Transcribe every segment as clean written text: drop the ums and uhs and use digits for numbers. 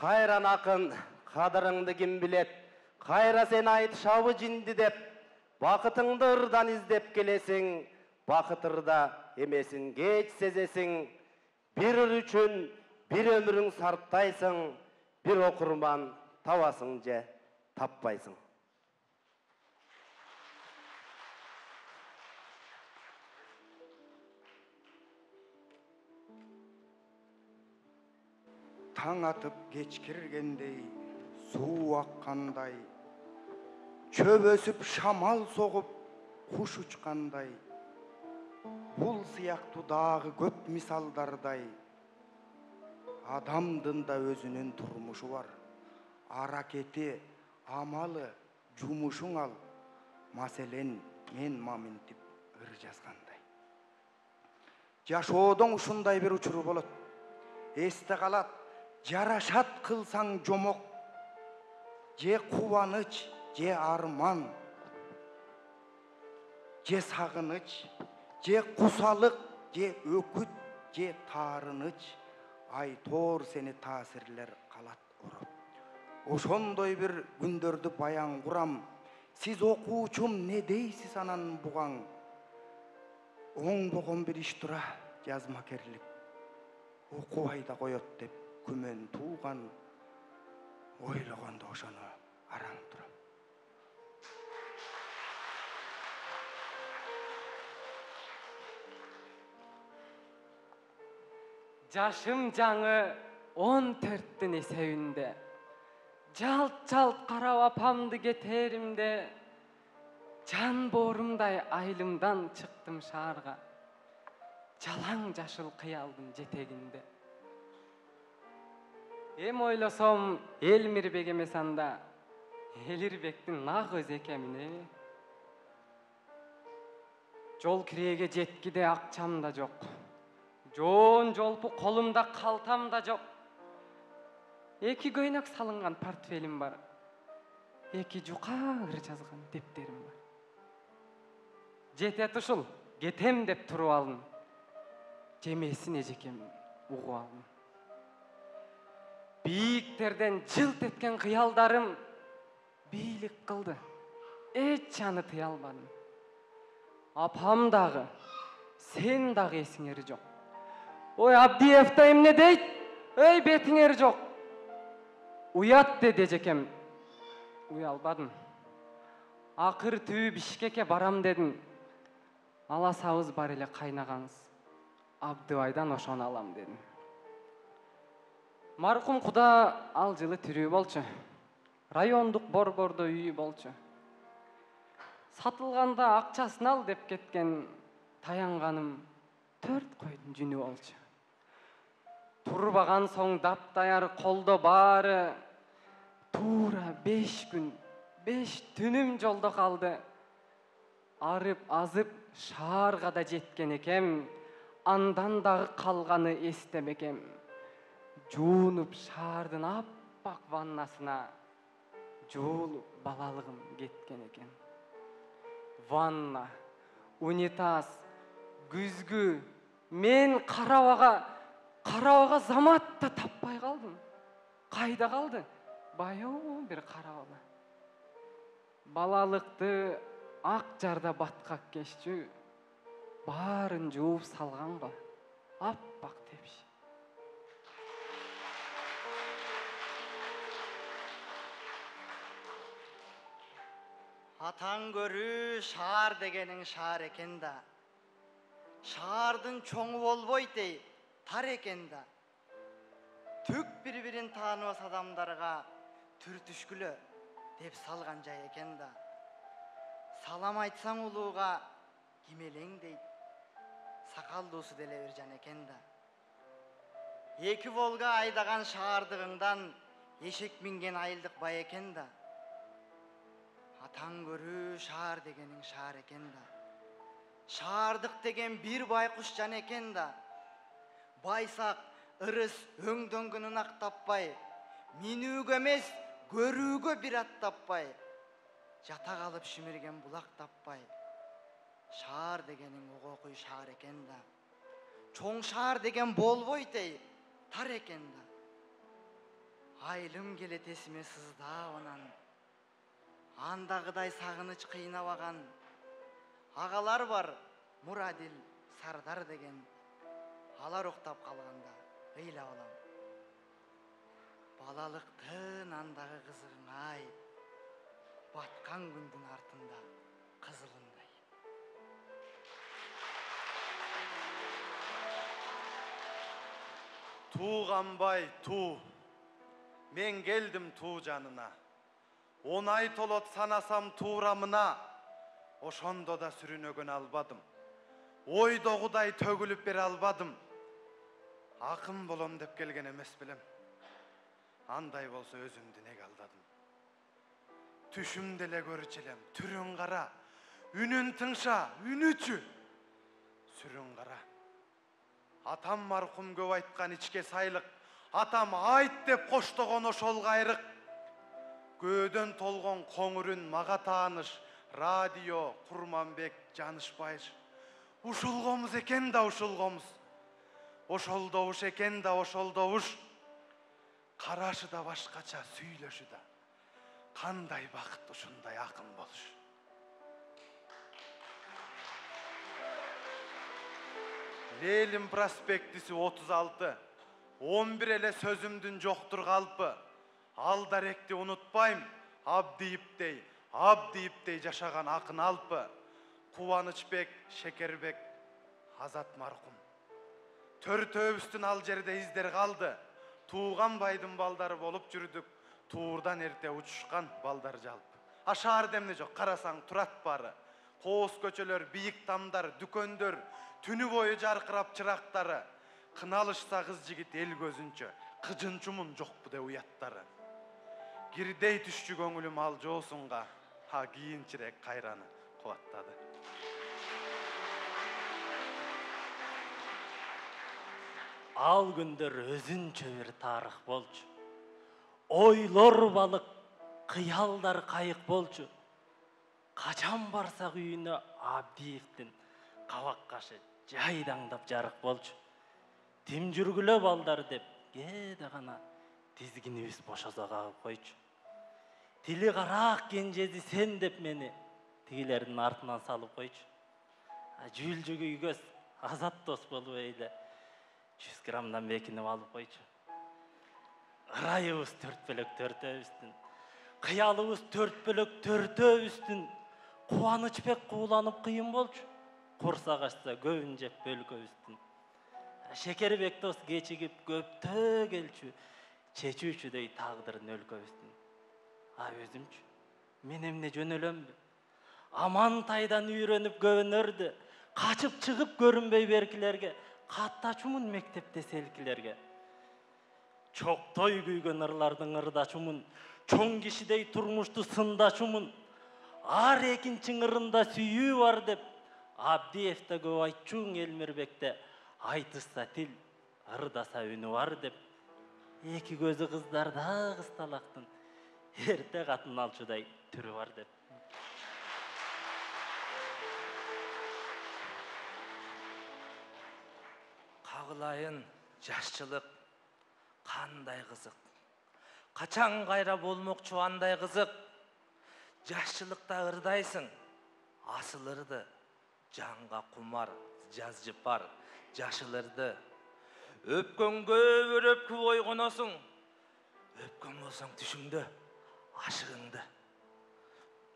Кайран акын, кадырыңды ким билет, кайра сен айтышабы жинди деп, бакытыңды ырдан издеп келесиң, бакыт ырда эмесин кеч сезесиң, бир ыр үчүн бир өмүрүң сарптайсың, бир окурман табасың же таппайсың. Таң атып кечкиргендей, суу аккандай, чөп өсүп шамал согуп, куш учкандай, бул сыяктуу дагы көп мисалдардай, адамдын да өзүнүн турмушу бар. Аракети, амалы, жумушуң ал. Маселен, мен маминтип ыр жазгандай. Жашоодон ушундай бир учуру болот. Эсте калат, жарашат кылсаң жомок, же кубаныч, же арман, же сагыныч, же кусалык, же өкүт, же таарыныч, айтор сени таасирлер калат ороп. Ошондой бир күндөрдү баян курам. Сиз окуучум не дейсиз анан бугаң? Оңбогон бир иш тура, жазмакерлик. Окубай да коет деп күмөн тууган, ойлогондо ошону араң турам. Жашым жаңы 14-тін эсебинде, жалт-жалт карап апамды кетеримде, жан боорумдай айылымдан чыктым шаарга, жалаң жашыл кыялдын жетегинде. Эм ойлосом, Элмирбек эмес анда, Элирбектин нак өзү экемин. Жол киреге жеткиде акчам да жок. Жоон жолпу колумда калтам да жок. 2 көйнөк салынган портфелим бар. 2 жука ыр жазган дептерим бар. Жетет ушул, кетем деп туруп алдым. Жемесин эжекем угуп алдым. Бийиктерден жылт эткен кыялдарым бийлик кылды. Эч аны тыя албадым. Апам дагы, сен дагы эсиңер жок. Ой, Абдиев да эмне дейт? Эй, бетиңер жок. Уят деди эжекем. Уялбадым. Акыр түбү Бишкекке барам дедим. Аласабыз бар эле кайнаганыз. Абдыбайдан ошону алам дедим. Маркум Куда ал жылы тирүү болчу. Райондук борбордо үйү болчу. Сатылганда акчасын ал деп кеткен таянганым 4 койдун жүнү болчу. Турбаган соң даптаяр колдо баары туура 5 күн, 5 түнүм жолдо калды. Арып азып шаарга да жеткен экем, андан дагы калганы эстебекем. Жуунуп шаардын аппак ваннасына жуулуп балалыгым кеткен экен. Ванна, унитаз, күзгү, мен карабага замат да таппай калдым. Кайда калды? Баяу бир карабага. Балалыкты ак жарда баткак кеччү, баарын жууп салган го, аппак тепши. Атаң көрүү шаар дегениң шаар экен да. Шаардын чоңу болбойт ей, тар экен да. Түк бири-бирин тааныбас адамдарга түртүшкүлө деп салган жай экен да. Салам айтсаң улууга кимелең дейт. Сакалдуусу деле бир жан экен да. 2 Волга айдаган шаардыгыңдан эшек минген айылдык бай экен да. Атаң көрүү шаар дегениң шаар экен да. Шаардык деген бир байкуш жан экен да. Байсак, ырыс өңдөңгүнүн ак таппай, минүүгө эмес, көрүүгө бир ат таппай, жата калып шимирген булак таппай. Шаар дегениң огокуй шаар экен да. Чоң шаар деген болбойт ей, тар экен да. Aylım келет esime sızda onан. Andağıday sağыныç kıynabagan. Ağalar var, Muradil, Sardar degen. Alar oktap kalganda, ıyla olam. Balalıktın andağı kızığın ay. Batkan gündün artında kızılınday. Tuğanbay tu. Men geldim tu canına. 10 ay tolot sanasam tuğramına. Oşondo da sürünögön albadım. Oydoğuday tөгülüp beri albadım. Akın bolom dep kelgen emes bilem. Anday bolsa özümdü ne aldadım. Tüşümdele görüçelem, türün kara. Ünün tınşa, ünüçü. Sürün kara. Atam marhum köp aytkan içke saylık. Atam ayt dep koştogon oşol gayrık. Gödön tolgon koңурүн maga taanış. Radio Kurmanbek Canışbayır. Uşulgomuz eken da uşulgomuz. Oşol doğuş eken da oşol doğuş. Karaşı da başkaça, süйлöşü da. Kanday bakıt uşunday akın boluş. Lelim prospektisi 36. 11 ele sözümdün joktur kalpı. Aldarekti unutpayım. Abdi iptey yaşagan akın alpı. Kuvanычбек, Şekerbek, Azat marhum. Törtöbüstün Aljeride izler kaldı. Tuğan baydın baldarı bolup jürdük. Tuğurdan erte uçuşkan baldar jalp. Aşağı demne jok, karasaң turat barı. Koğuz köçölөр, biyik tamдар, düköndör. Tünü boyu jarkırap çıraktары. Kınalışsa kız jigit el gözünçö. Kıcınçumun jok bu de uyattары. Girdey düşçü göңүлүм al josunga. Ha kiyinçirek kayranı kuvattadı. Ал күндөр өзүнчө бир тарых болчу. Ойлор балык, кыялдар кайык болчу. Качан барсак үйүнө Абдиевдин кабак кашы жайдаңдап жарык болчу. Тим жүргүлө балдар деп кээде гана тизгинибиз бошосо кагып койчу. Тили караак кенжеси сен деп мени тигилердин артынан салып койчу. Жүлжүгү үйгөз Азат дос болуп эйле 100 граммдан бекинип алып койчу. Ырайыбыз 4 бөлөк 4-өбүздүн. Кыялыбыз 4 бөлөк 4-өбүздүн. Кубанычбек кууланып кыйын болчу. Курсак ачса көбүн жеп бөлкөбүздүн. Шекербек дос кечигип көптөө келчү. Чечүүчүдөй тагдырын өлкөбүздүн. Өзүмчү мен эмне жөнөлөмбү? Амантайдан үйрөнүп көбөнөрдү. Качып чыгып көрүнбөй беркилерге. Каттачумун мектепте селкилерге. Чоктой күйгөн ырлардын ырдачумун. Чоң кишидей турмушту сындачумун. Ар экинчи ырында сүйүү бар деп. Абдиевте көп айтчуң Элмирбекте. Айтышса тил, ырдаса үнү бар деп. Эки көзү кыздарда кысталактын. Эрте катын алчудай түрү бар деп. Кагылайын жашчылык кандай кызык. Качан кайра болмокчу андай кызык. Жашчылыкта ырдайсың, асыл ырды. Жанга кумар, жаз жыпар, жашыл ырды. Өпкөнгө бир өпкү ойгоносуң. Өпкөн болсоң түшүңдө, ашыгыңды.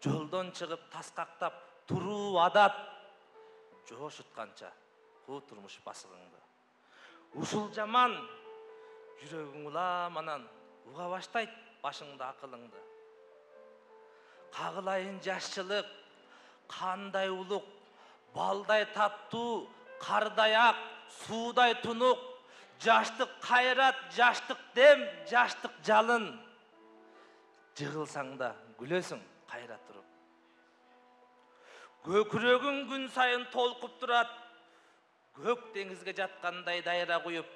Жолдон чыгып таскактап, туруу адат. Жошутканча куу турмуш басыгыңды. Ушул жаман жүрөгүң уламанан уга баштайт башыңда акылыңды. Кагылайын жашчылык кандай улук, балдай таттуу, кардай ак, суудай тунук. Жаштык кайрат, жаштык дем, жаштык жалын. Жыгылсаң да күлөсүң кайра туруп. Көкүрөгүң күн сайын толкуп турат. Көк деңизге жаткандай дайра куюп.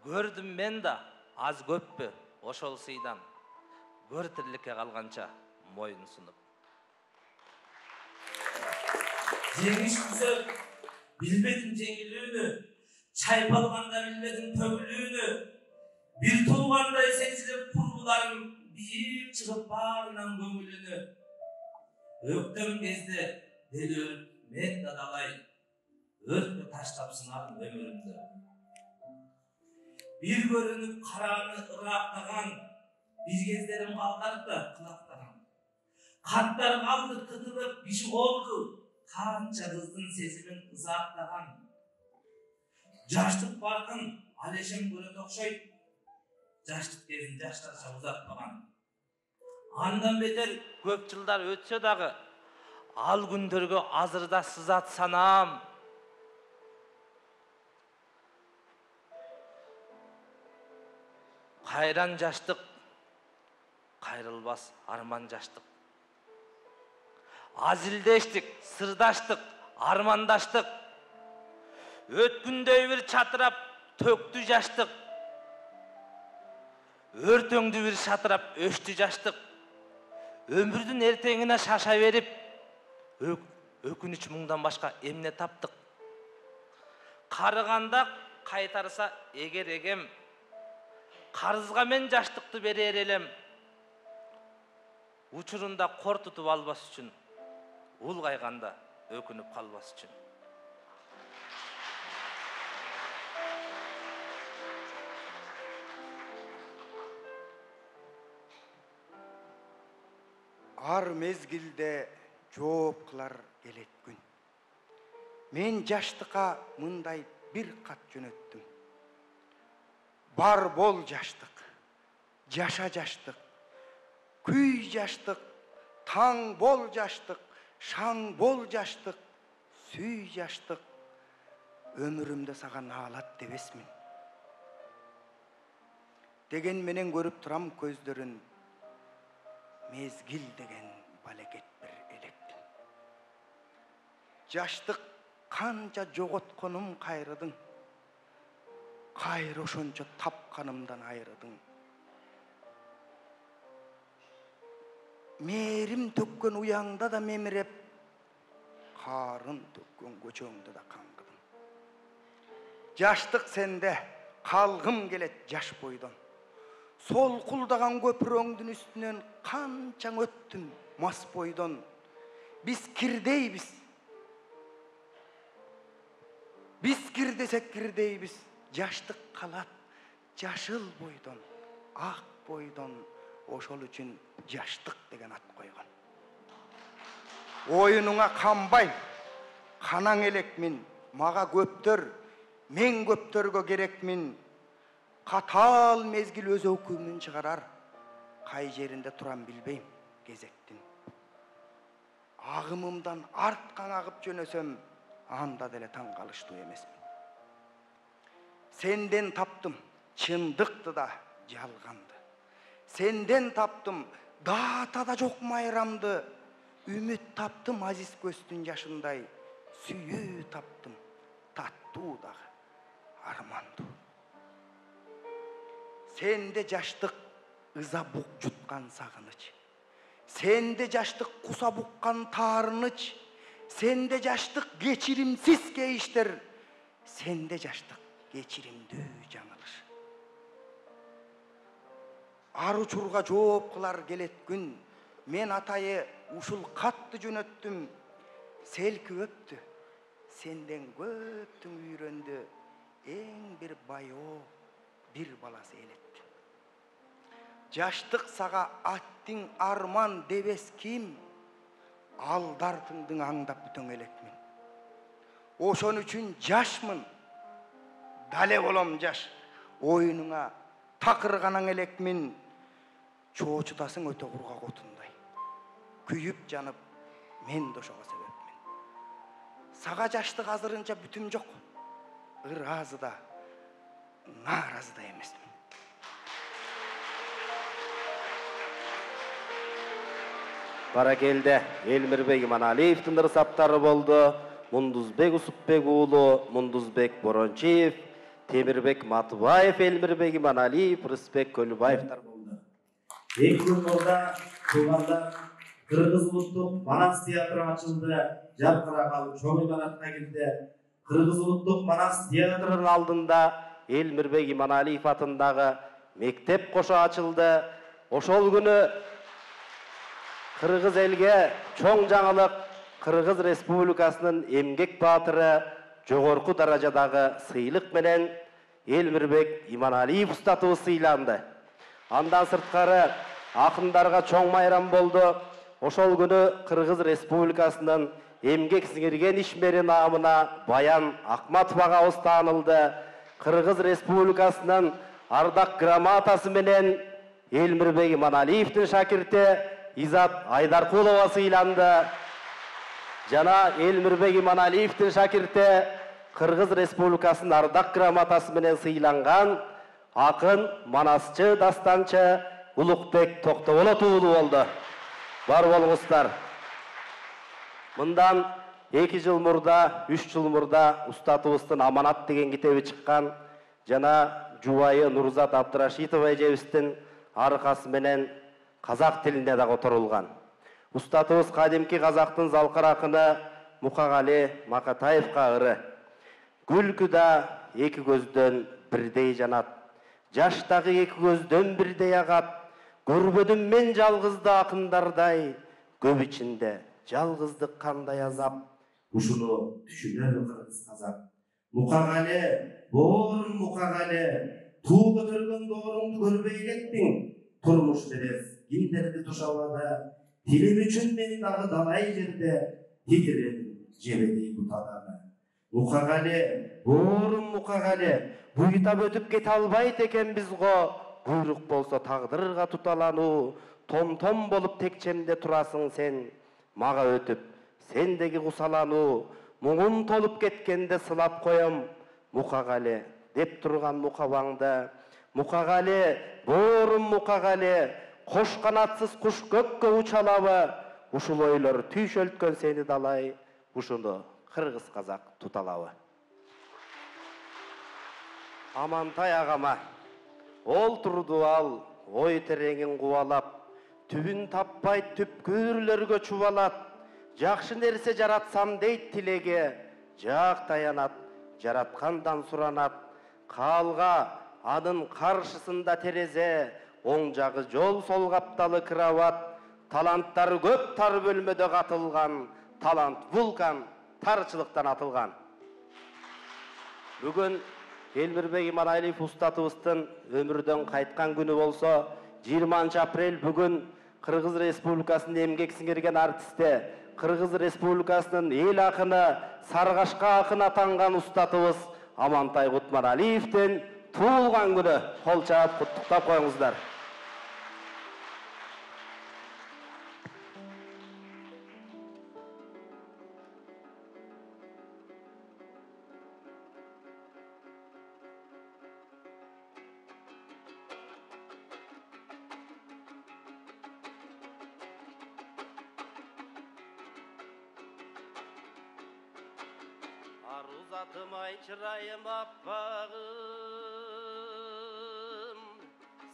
Көрдүм мен да аз көппү ошол сыйдан. Көр тирликке калганча моюн сунуп. Жеңиш күзөп, билбедим жеңилүүнү. Чайпалганда билбедим төгүлүүнү. Bir tuğanday sezilip kurgularım bir çıkıp bağrından gömülünü. Öktüm gezde deli örüp men dadalay, örtme taşlap sınarım ömrümde. Bir görünüp karanı ıraqtagan, bir gezlerim kalkarıp da kılaqtagan. Katlar kaldı kıtılıp bişik oldu, kança kızdın sesimin ızaqtagan. Jaşlık barkın aleşim göre tokşoy, jaşlık gezin jaşlarça uzatmagan. Andan beter көп жылдар өтсе дағы, ал күндерге азырда сызат санам. Қайран жаштық, қайрылбас арман жаштық. Азилдештік, сырдаштық, армандаштық. Өткүндей бір чатырап, төкті жаштық. Өртөңді бір шатырап, өшті жаштық. Өмірдің ертеңіне шаша беріп, өкініш мұңдан башқа емне таптық. Қарығанда қайтарса егер егем, қарызға мен жаштықты берер елем. Учурында қор тұтып албас үшін, ұлғайғанда өкініп қалбас үшін. Ар мезгилде жооп кылар келет күн. Мен жаштыкка мындай бир кат жөнөттүм. Бар бол жаштык, жаша жаштык, күй жаштык, таң бол жаштык, шаң бол жаштык, сүй жаштык. Өмүрүмдө сага наалат дебесмин. Деген менен көрүп турам көздөрүн. Mezgil деген балекет bir elektin. Жаштык канча жоготконум кайрыдың. Кайры ошончо тапканымдан айрыдың. Мерим төккөн уяңда да мемиреп, карын төккөн көчөңдө да каңгыдың. Жаштык сенде калгым келет жаш бойдон. Сол кулдаган көпүрөңдүн үстүнөн канчаң өттүм мас бойдон. Биз кирдейбиз. Биз кирдесек кирдейбиз. Жаштык калат жашыл бойдон, ак бойдон. Ошол үчүн жаштык деген ат койгон. Оюнуңа канбайм, канаң элекмин. Мага көптөр, мен көптөргө керекмин. Катал мезгил өз өкүмүн чыгарар. Кай жеринде турам билбейм кезектин. Агымымдан арткан агып жөнөсөм, анда деле таң калыштуу эмесмин. Сенден таптым чындыкты да жалганды. Сенден таптым даата да жок майрамды. Үмүт таптым азиз көстүн жашындай. Сүйүү таптым таттуу дагы армандуу. Сенде жаштык ыза бук жуткан сагыныч. Сенде жаштык куса буккан таарыныч. Сенде жаштык кечиримсиз кейиштер. Сенде жаштык кечиримдүү жаңылыш. Ар учурга жооп кылар келет күн. Мен атайы ушул катты жөнөттүм. Селки өптү. Сенден көптүң үйрөндү. Эң бир байоо bir balası elettin. Жаштык сага аттың арман дебес ким? Алдартыңдың аңдап бүтөң элекмин. Ошон үчүн жашмын. Дале болом жаш. Оюнуңа такырганаң элекмин. Чоочутасың өтө кургак отундай. Күйүп жанып мен да ошого себепмин. Сага жаштык азырынча бүтүм жок. Ыраазы да наразы да эмесмин. Баракелде Элмирбек Иманалиевдин ырсаптары болду. Мундузбек Усупбек уулу, Мундузбек Борончиев, Темирбек Матыбаев, Элмирбек Иманалиев, Рыспек Көлбаевтар болду. Эки күн мурда туугандар Кыргыз улуттук Манас театры ачылды. Жаркыраган чоң имаратка кирди. Кыргыз улуттук Манас театрынын алдында Элмирбек Иманалиев атындагы мектеп кошо ачылды. Ошол күнү Кыргыз элге чоң жаңылык Кыргыз Республикасынын эмгек баатыры жогорку даражадагы сыйлык менен Элмирбек Иманалиев устатыбыз сыйланды. Андан сырткары акындарга чоң майрам болду. Ошол күнү Кыргыз Республикасынын эмгек сиңирген ишмери наамына Баян Акматов агабыз таанылды. Кыргыз Республикасынын ардак грамотасы менен Элмирбек Иманалиевдин шакирти Изат Айдаркулова сыйланды. Жана Элмирбек Иманалиевдин шакирти Кыргыз Республикасынын ардак грамотасы менен сыйланган акын, манасчы, дастанчы Улукбек Токтоболот уулу болду. Бар болуңуздар. Мындан 2 жыл мурда, 3 жыл мурда устатыбыздын Аманат деген китеби чыккан. Жана жубайы Нурзат Абдырашитова эжебиздин аркасы менен казак тилинде да которулган. Устатыбыз кадимки казактын залкар акыны Мукагали Макатаевка ыры. Күлкү да эки көздөн бирдей жанат. Жаштагы эки көздөн бирдей агат. Көрбөдүм мен жалгызды акындардай, көп ичинде жалгыздык кандай азап. Ушуну түшүнөр кыргыз казак. Мукагали, боорум Мукагали, туу көтөргөн дооруңду көрбөй кеттиң. Турмуш терес кимдерди тушабада, тилим үчүн мен дагы далай жерде титиредим жебедей бутадагы. Мукагали, боорум Мукагали, буйтап өтүп кете албайт экенбиз го. Буйрук болсо тагдырга туталануу, том-том болуп текчемде турасың сен. Мага өтүп, сендеги кусалануу, муңун толуп кеткенде сылап коем. Мукагали, деп турган мукабаңды. Мукагали, боорум Мукагали, кош канатсыз куш көккө учалабы. Ушул ойлор түйшөлткөн сени далай, ушуну кыргыз казак туталабы. Амантай агама, ол турду ал, ой тереңин кубалап, түбүн таппай түпкүрлөргө чубалат. Жакшы нерсе жаратсам дейт тилеге, жак таянат, жараткандан суранат. Каалга анын каршысында терезе, оң жагы жол, сол капталы кроват. Таланттар көп тар бөлмөдө катылган, талант вулкан тарчылыктан атылган. Бүгүн Элмирбек Иманалиев устатыбыздын өмүрдөн кайткан күнү болсо, 20 апрель бүгүн Кыргыз Республикасынын эмгек сиңирген артисти, Кыргыз Республикасынын эл акыны, Саргашка акын атанган устатыбыз Амантай Кутманалиевдин туулган күнү. Кол чаап куттуктап коюңуздар. Aruzatım ay çırayım appağım,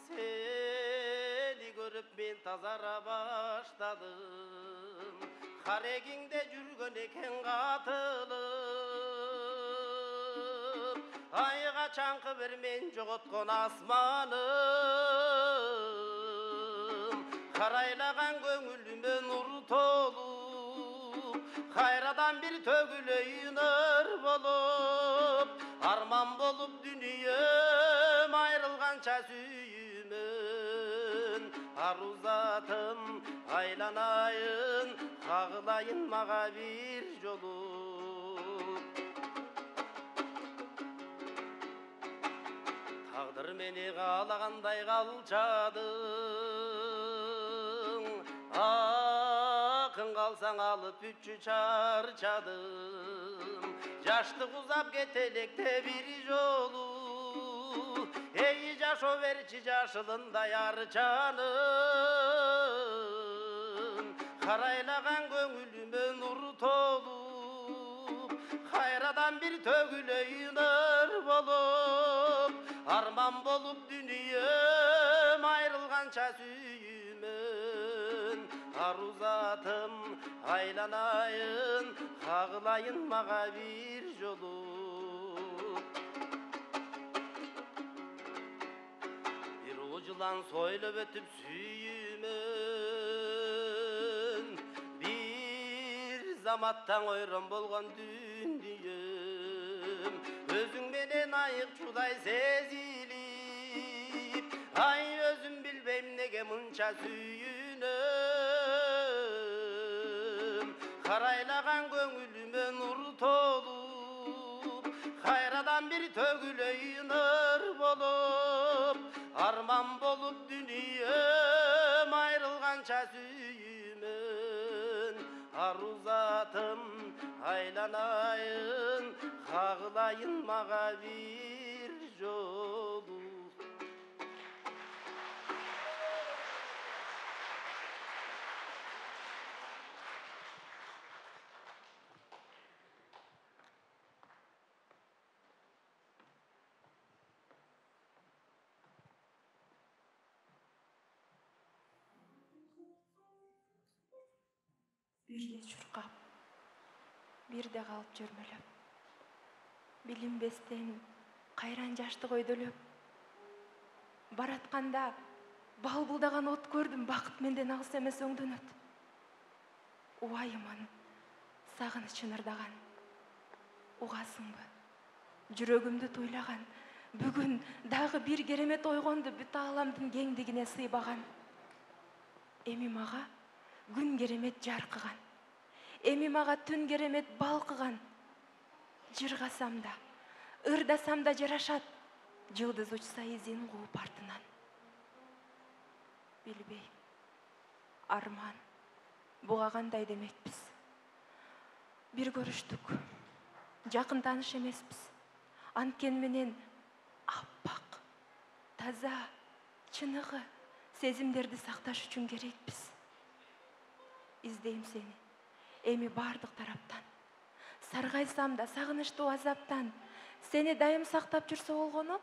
seni görüp ben tazara başladım. Kareginde jürgön eken katılıp, ayga çankı bermen jogotkon asmanım. Karaylagan göңүлүмө nur tolup, kayradan bir tөгүлөйүн ыр болуp, arman bolup dünyöm ayrılgança sүйүмөн. Aruzatım aylanayın, kağılayın maga bir jolu. Taqdir meni kalagандай kalçadың, akın kalsan alıp üçü çarçadım. Yaşlık uzap getelekte bir jolu, ey jaşo verçi jaşılında yar canım. Karaylagan göңүлүмө nur tolup, kayradan bir tөгүлөйүн ыр bolup, arman bolup dünyöm ayrılgança sүйүмөн. Aruzatım aylanayın, kağılayın maga bir jolu. Bir жылан сойлып өтіп сүйімін. Bir заматтан ойран болған дүнием, өзің менен айық чудай сезилип, ай өзім білбейм неге мұнша сүйінем. Қарайлаған көңіліме нұр толып, қайрадан бір төгілей нұр болып, арман болып дүнием айрылғанша сүйімен. Арузатым айланайын, қағылайын маға бір жолу. Birde çurqap, birde қалып жүрмөлөп, билинбестен қайран жаштық өйдөлөп, баратканда балбылдаған от көрдім, бақыт менден алыс емес өңдөн өт. Уайымын, сағыныш ырдаған, уғасыңбы, жүрөгүмдү тойлаған, бүгін дағы бір керемет ойғонду бүт аламдын кеңдигине сыйбаган. Эми мага күн керемет жарқыған, эми мага түн керемет балқыған. Жырғасам да, ырдасам да жарашат, жылдыз учса изин кууп артынан. Билбейм, арман буга кандай демекпиз. Бир көрүштүк, жакын тааныш эмеспиз. Анткени менен аппак, таза, чыныгы сезимдерди сакташ үчүн керекпиз. Издейм сени, эми бардык тараптан. Саргайсам да сагынычтуу азаптан, сени дайым сактап жүрсө болгону,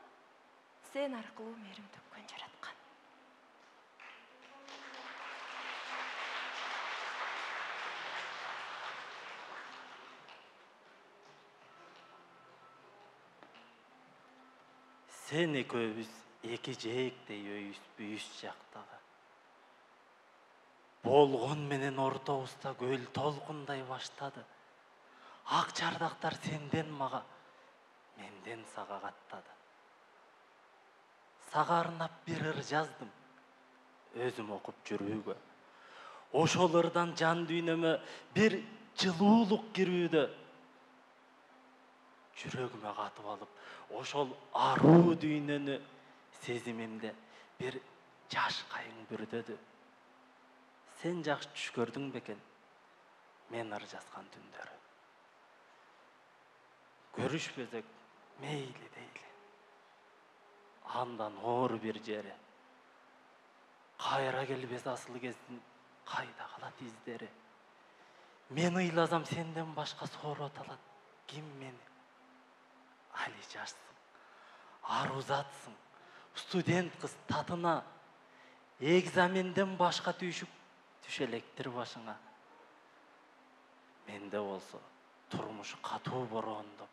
сен аркылуу мээрим төккөн жараткан. Сен экөөбүз эки жээктей өйүс жактагы. Болгон менен ортобузда көл толкундай баштады. Ак чардактар сенден мага, менден сага каттады. Сага арнап бир ыр жаздым, өзүм окуп жүрүүгө. Ошол ырдан жан дүйнөмө бир жылуулук кирүүдө. Жүрөгүмө катып алып, ошол аруу дүйнөнү сезимимде бир жаш кайың бүрдөдү. Сен жакшы түш көрдүң бекен, мен ыр жазган түндөрү. Көрүшпөсөк мейли дейли. Андан оор бир жери. Кайра келбес асыл кездин кайда калат издери. Мен ыйласам сенден башка соорот алат. Ким мени? Али жашсың, арузатсың, студент кыз татына. Экзаменден башка түйшүк түш электир башыңа. Менде болсо турмуш катуу бороондоп,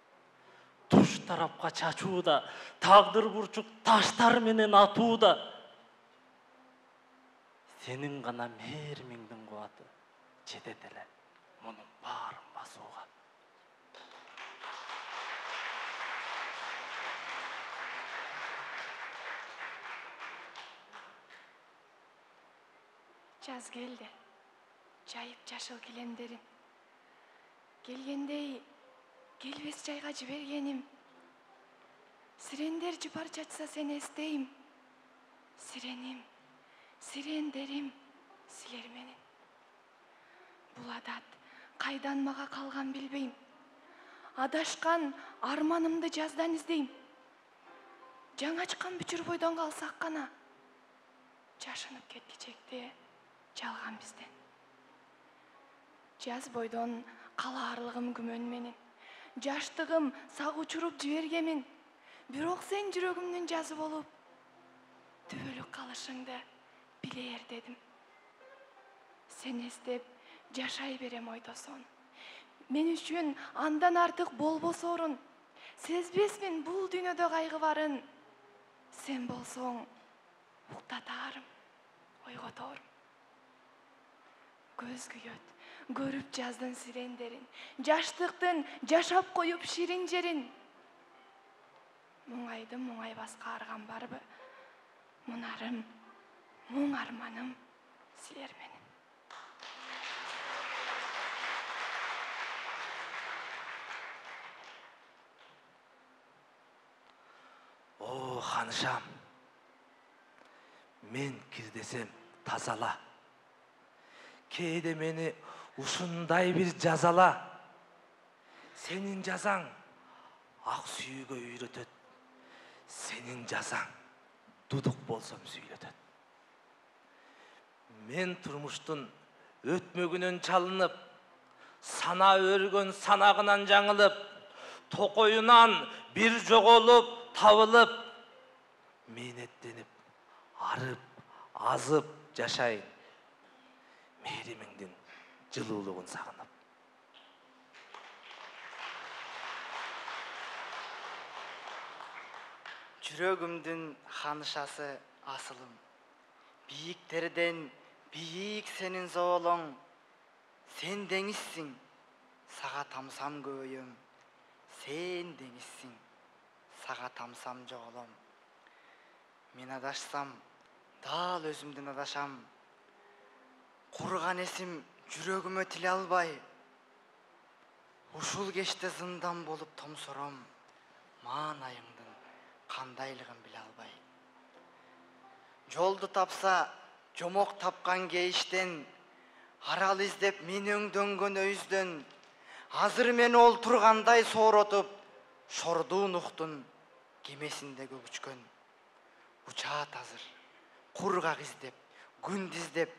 туш тарапка чачууда, тагдыр бурчук таштар менен атууда. Сенин гана мээримиңдин кубаты жетет эле мунун баарын басууга. Жаз келди, жайып жашыл килемдерин. Келгендей, келбес жайга жибергеним. Сирендер жыпар чачса сени эстейм. Сиреним, сирендерим, силер менен. Бул адат кайдан мага калган билбейм. Адашкан арманымды жаздан издейм. Жаңы ачкан бүчүр бойдон калсак гана, жашынып кеткичекти жалган бизден. Жаз бойдон калаарлыгым күмөн менен, жаштыгым сак учуруп жибергемин. Бирок сен жүрөгүмдүн жазы болуп, түбөлүк калышыңды билээр дедим. Сен эстеп жашай берем ойдосоң. Мен үчүн андан артык уктатаарым, ойготорум. Көз күйөт, көрүп жаздын сирендерин, жаштыктын жашап коюп ширин жерин. Мұңайды мұңай басқа арған барбы? Мұнарым, мұң арманым силер менен. О, ханышам, мен кирдесем тазала. Кейде мени ушундай бир жазала. Сенин жазаң ак сүйүүгө үйрөтөт. Сенин жазаң дудук болсом сүйлөтөт. Мен турмуштун өтмөгүнөн чалынып, сана өргөн санагынан жаңылып, токоюнан бир жоголуп, табылып, мээнеттенип, арып, азып жашайын. Мээримиңдин жылуулугун сагынып. Жүрөгүмдүн ханышасы асылым. Бийиктерден бийик сенин зоолоң. Сен деңизсиң, сага тамсам көйөм. Сен деңизсиң, сага тамсам жоголом. Мен адашсам, дал өзүмдүн адашам. Курган эсим жүрөгүмө тиле албай. Ушул кечте зындан болуп томсором. Маанайыңдын кандайлыгын биле албай. Жолду тапса, жомок тапкан кейиштен, арал издеп мени өңдөнгөн өйүздөн, азыр мени олтургандай сооротуп, шордуу нуктун кемесинде көгүчкөн. Учаат азыр, кургак издеп, күнд издеп,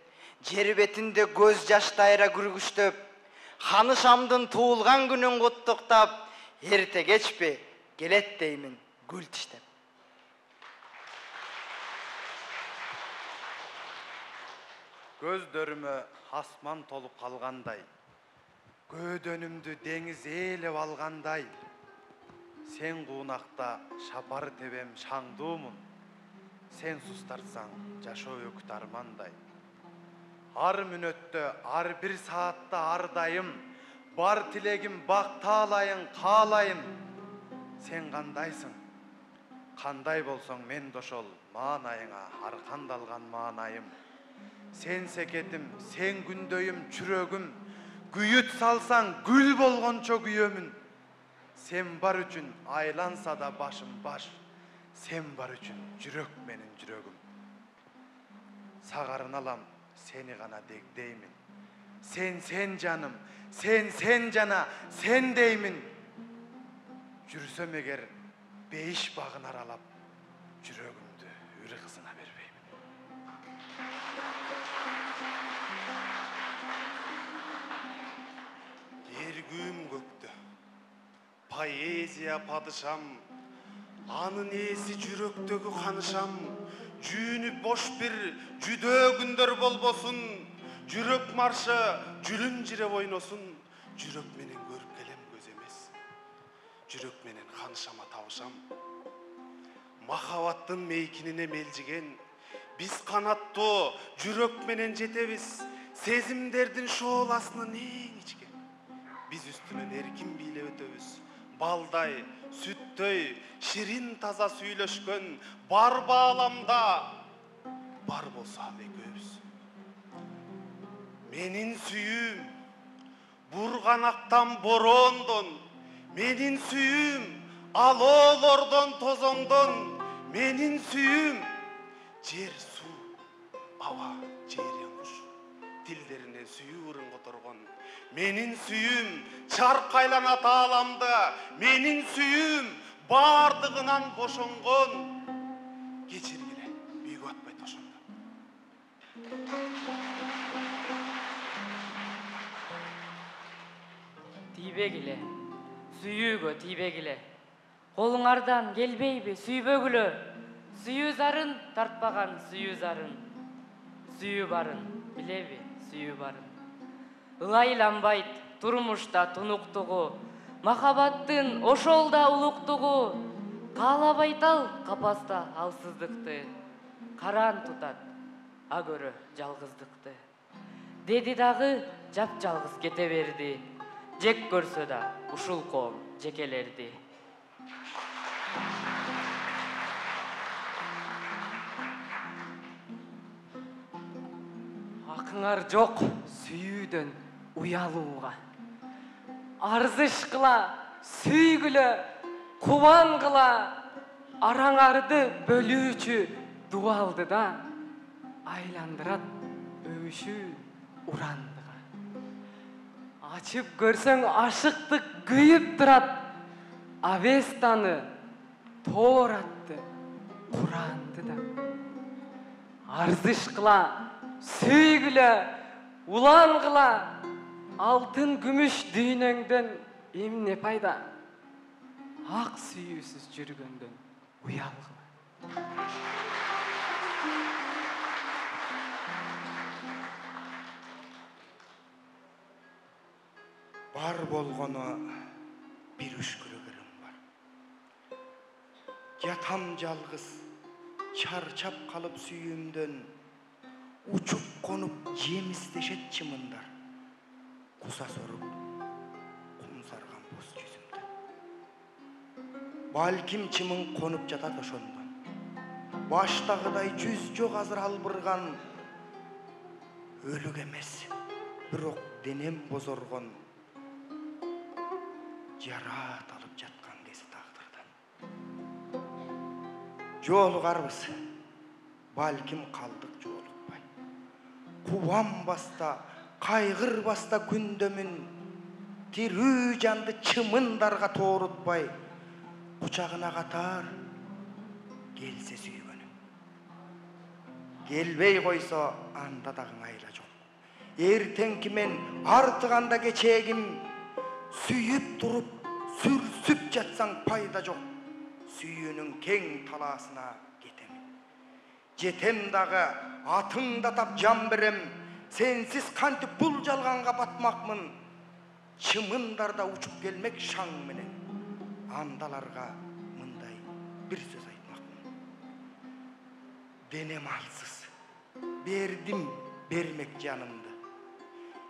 жер бетинде көз жаштайра күргүчтөп, ханышамдын туулган күнүн куттуктап, эрте кечпи келет деймин гүл тиштеп. Көздөрүмө асман толуп калгандай, көөдөнүмдү деңиз ээлеп алгандай, сен куунакта шапар тебем шаңдуумун, сен сустарсаң жашоо өкүт армандай. Ар мүнөттө, ар бир саатта ардайым, бар тилегим бактаалайын, каалайым. Сен кандайсың? Кандай болсоң мен да ошол маанайыңа аркандалган маанайым. Сен секетим, сен күндөйүм, чүрөгүм, күйүт салсаң гүл болгончо күйөмүн. Сен бар үчүн айланса да башым баш, сен бар үчүн жүрөк менин жүрөгүм. Сагарына алам, сени гана дегдеймин. Сен жаным, сен жана, сен деймин. Жүрсөм эгер бейиш багын аралап, жүрөгүмдү үрү кызына бербеймин. Эргүүм көктө, поэзия падышам, анын ээси жүрөктөгү ханышам. Жүүнү бош бир жүдөө күндөр болбосун, жүрөк маршы жүлүн жире ойносун. Жүрөк менен көрүп келем көз эмес, жүрөк менен ханышама табышам. Махабаттын мейкинине мелжиген, биз канаттуу жүрөк менен жетебиз, сезимдердин шооласынын эң ичкен. Биз үстүнөн эркин бийлеп өтөбүз, балдай, сүттөй, ширин таза сүйлөшкөн, бар бааламда, бар болсо экөөбүз. Менин сүйүүм, бурганактан бороондон, менин сүйүүм, алоолордон тозоңдон, менин сүйүүм, жер, суу, аба, жери куш, тилдеринен сүйүү ырын которгон. Менин сүйүүм, чаркайлана тааламды, менин сүйүүм, бардыгынан бошонгон. Кечиргиле, бүйгө атпайт ошондо. Тийбегиле, сүйүүгө тийбегиле. Колуңардан келбейби сүйбөгүлө. Сүйүү зарын тартпаган сүйүү зарын. Сүйүү барын, билеби сүйүү барын. Ылайланбайт турмушта тунуктугу, махабаттын ошол да улуктугу. Каалабайт ал капаста алсыздыкты. караан тутат, а көрө жалгыздыкты. Деди дагы жап-жалгыз кете берди. Жек көрсө да ушул коом жекелерди. Акыңар жок сүйүүдөн уялууга. Арзышкыла, сүйгүлө, кубангыла, араңарды бөлүүчү дуалды да айландырат өбүшүү урандыга. Ачып көрсөң ашыктык күйүп турат, Авестаны, Торатты, Куранды да. Арзышкыла, сүйгүлө, улангыла, алтын күмүш дүйнөңдөн эмне пайда? Ак сүйүүсүз жүргөндөн уялгыла. Бар болгону бир үшкүрөгөрүм бар. Жатам жалгыз, чарчап калып сүйүүмдөн, учуп конуп жемистешет чымындар. Куса соруп, кум сарган боз жүзүмдө. Балким чымын конуп жатат ошондон. Баштагыдай жүз жок азыр албырган. Өлүк эмес, бирок денем бозоргон. Жараат алып жаткан кези тагдырдан. Жолугарбыз, балким калдык жолукпай. Кубанбаста, кайгырбаста күндөмүн, тирүү жанды чымындарга тоорутпай, кучагына катар келсе сүйгөнүм. Келбей койсо анда дагы майла жок. Эртеңки мен артыганда кечегим, сүйүп туруп сүрсүп жатсаң пайда жок. Сүйүүнүн кең талаасына кетем. Жетем дагы атыңда тап жан берем. Сенсиз кантип бул жалганга батмакмын. Чымындарда учуп келмек шаң менен. Андаларга мындай бир сөз айтмакмын. Денем алсыз, бердим бермек жанымды.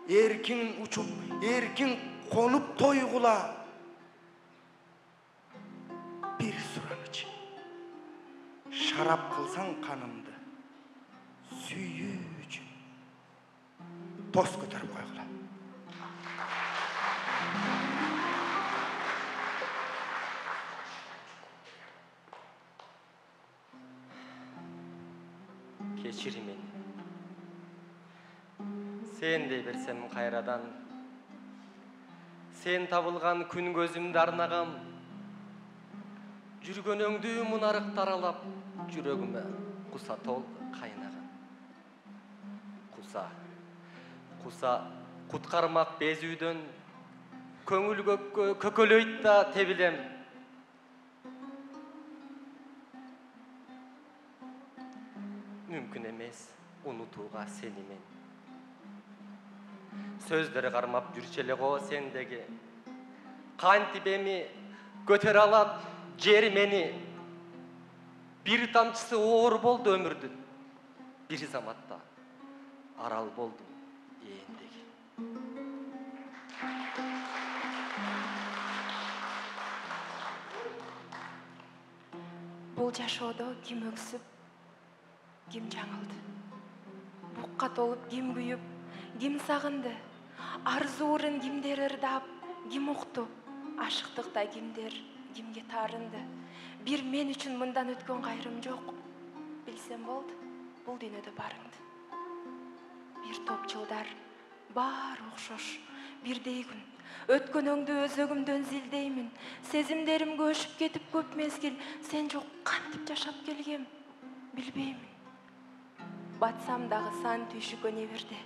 Эркин учуп, эркин конуп тойгула. Бир сураныч, шарап кылсаң канымды, сүйүү үчүн тост көтөрүп койгула. Кечир мени. Сен дей берсем кайрадан. Сен табылган күн көзүмдү арнагам. Жүргөнөңдү мунарык таралап, жүрөгүмө куса толду кайнаган. Куса куткармак безүүдөн, көңүл көккө көкөлөйт да тебилем. Мүмкүн эмес унутууга сени мен. Сөздөрү кармап жүрчү эле го сендеги. Кантип эми көтөрө алат жер мени. Бир тамчысы оор болду өмүрдүн. Бир заматта арал болдум эендеги. Бул жашоодо ким өксүп, ким жаңылды. Букка толуп ким күйүп, ким сагынды. Арзуурун кимдер ырдап, ким укту. Ашыктыкта кимдер кимге таарынды. Бир мен үчүн мындан өткөн кайрым жок. Билсем болду, бул дүйнөдө барыңды. Бир топ жылдар баары окшош, бирдей күн. Өткөнөңдү өзөгүмдөн зилдеймин. Сезимдерим көшүп кетип көп мезгил. Сен жок кантип жашап келгем, билбеймин. Батсам дагы сан түйшүккө неберде.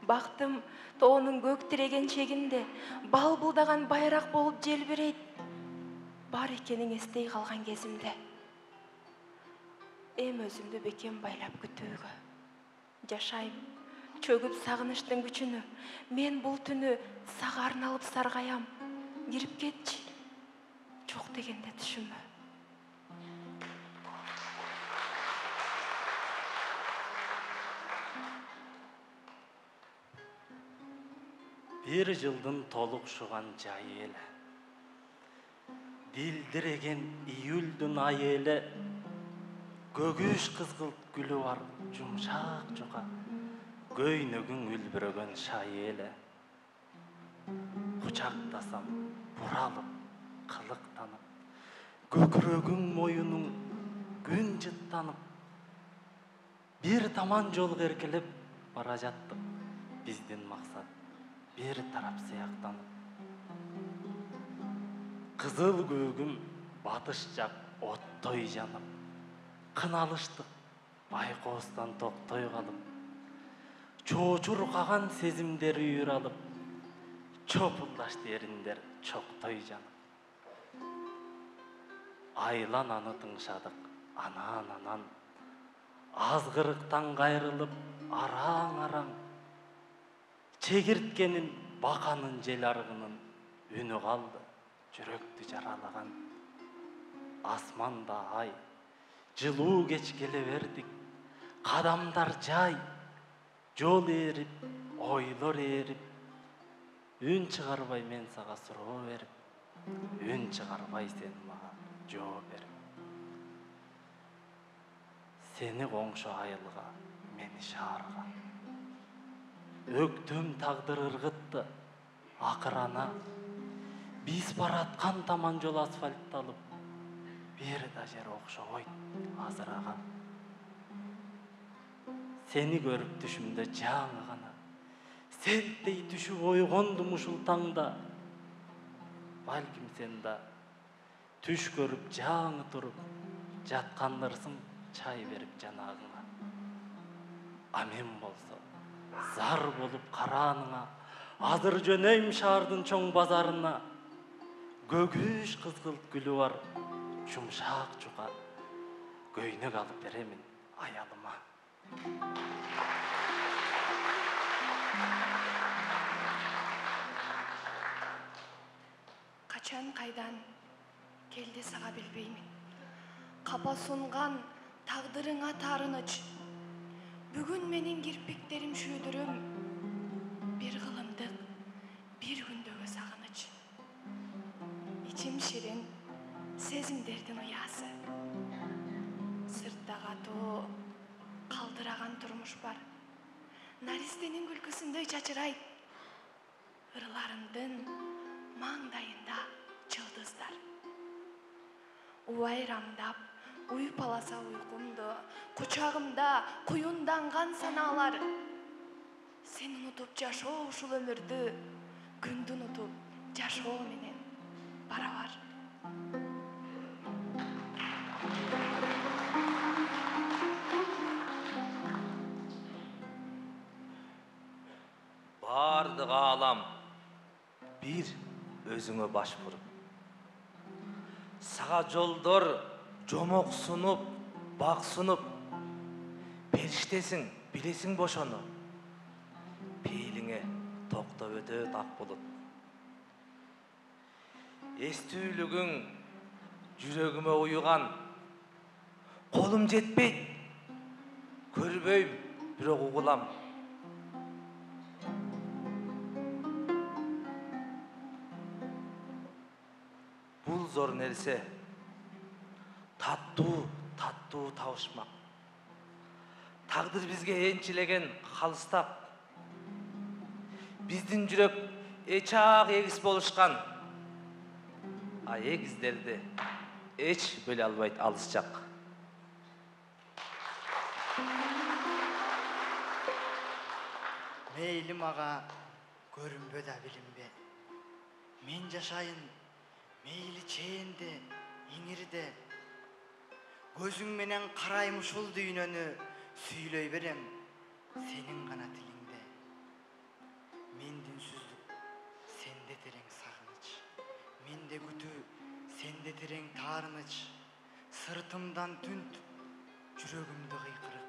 Бактым тоонун көк тиреген чегинде, балбылдаган байрак болуп желбирейт. Бар экенин эстей калган кезимде. Эм өзүмдү бекем байлап күтүүгө. Жашайм, чөгүп сагыныштын күчүнө. Мен бул түнү сага арналып саргаям. Кирип кетчи, жок дегенде түшүмө. Bir жылдын толукшуган жайы эле. Дилдиреген июлдун айы эле. Көгүш кызгылт гүлү бар жумшак жука. Көйнөгүң үлбүрөгөн шайы эле. Кучактасам буралып, кылыктанып. Көкүрөгүң моюнуң күн жыттанып. Bir таман жол эркелеп бара жаттык. Биздин максат bir тарап сыяктанып. Кызыл көгүм батыш жак оттой жанып. Кыналыштык байкоостан токтой калып. Чоочуркаган сезимдер үйүр алып. Чопулдаш дериндер чоктой жанып. Айлананы тыңшадык анан азгырыктан кайрылып араң-араң. Чегирткенин баканын жел аргынын үнү калды, жүрөктү жаралаган. Асманда ай, жылуу кеч келе бердик. Кадамдар жай, жол эрип, ойлор эрип. Үн чыгарбай мен сага суроо берип, үн чыгарбай сен мага жооп берип. Сени коңшу айылга, мени шаарга. Өктөм тагдыр ыргытты, акырана. Биз бараткан таман жол асфальтталып, бир да жер окшобойт азыраган. Сени көрүп түшүмдө жаңы гана. Селттей түшүп ойгондум ушул таңда. Балким сен да түш көрүп жаңы туруп, жаткандырсың чай берип жанагыңа. А мен болсо зар болуп карааныңа. Азыр жөнөйм шаардын чоң базарына. Көгүш кызгылт гүлү бар жумшак жука. Көйнөк алып беремин аялыма. Качан кайдан келди сага билбеймин. Капа сунган тагдырыңа таарыныч. Бүгүн менин кирпиктерим шүйдүрүм. Bir кылымдык, bir күндөгө сагыныч. Ичим ширин, сезимдердин уясы. Сыртта катуу, калтыраган турмуш бар. Наристенин күлкүсүндөй чачырайт. Ырларымдын маңдайында жылдыздар. Уайрамдап, уйпаласа уйкумду, кучагымда куюнданган санаалар. Сен унутуп жашоо ушул өмүрдү, күндү унутуп жашоо менен барабар. Бардык аалам бир өзүңө баш буруп. Сага жолдор жомоксунуп, баксынып. Периштесиң, билесиң бошону. Пейлиңе токтоп өтөт ак булут. Эстүүлүгүң жүрөгүмө уюган. Колум жетпейт, көрбөйм, бирок угулам. Бул зор нерсе, таттуу табышмак. Тагдыр бизге энчилеген калыстак. Биздин жүрөк эчак эгиз болушкан. А эгиздерди эч бөлө албайт алыс жак. Мейли мага көрүнбө да билинбе. Мен жашайын мейли чээнде, иңирде. Көзүң менен карайм ушул дүйнөнү, сүйлөй берем сенин гана тилиңде. Мендин сүздүк, сенде терең сагыныч. Менде күтүү, сенде терең таарыныч. Сыртымдан түнт, жүрөгүмдү кыйкырып,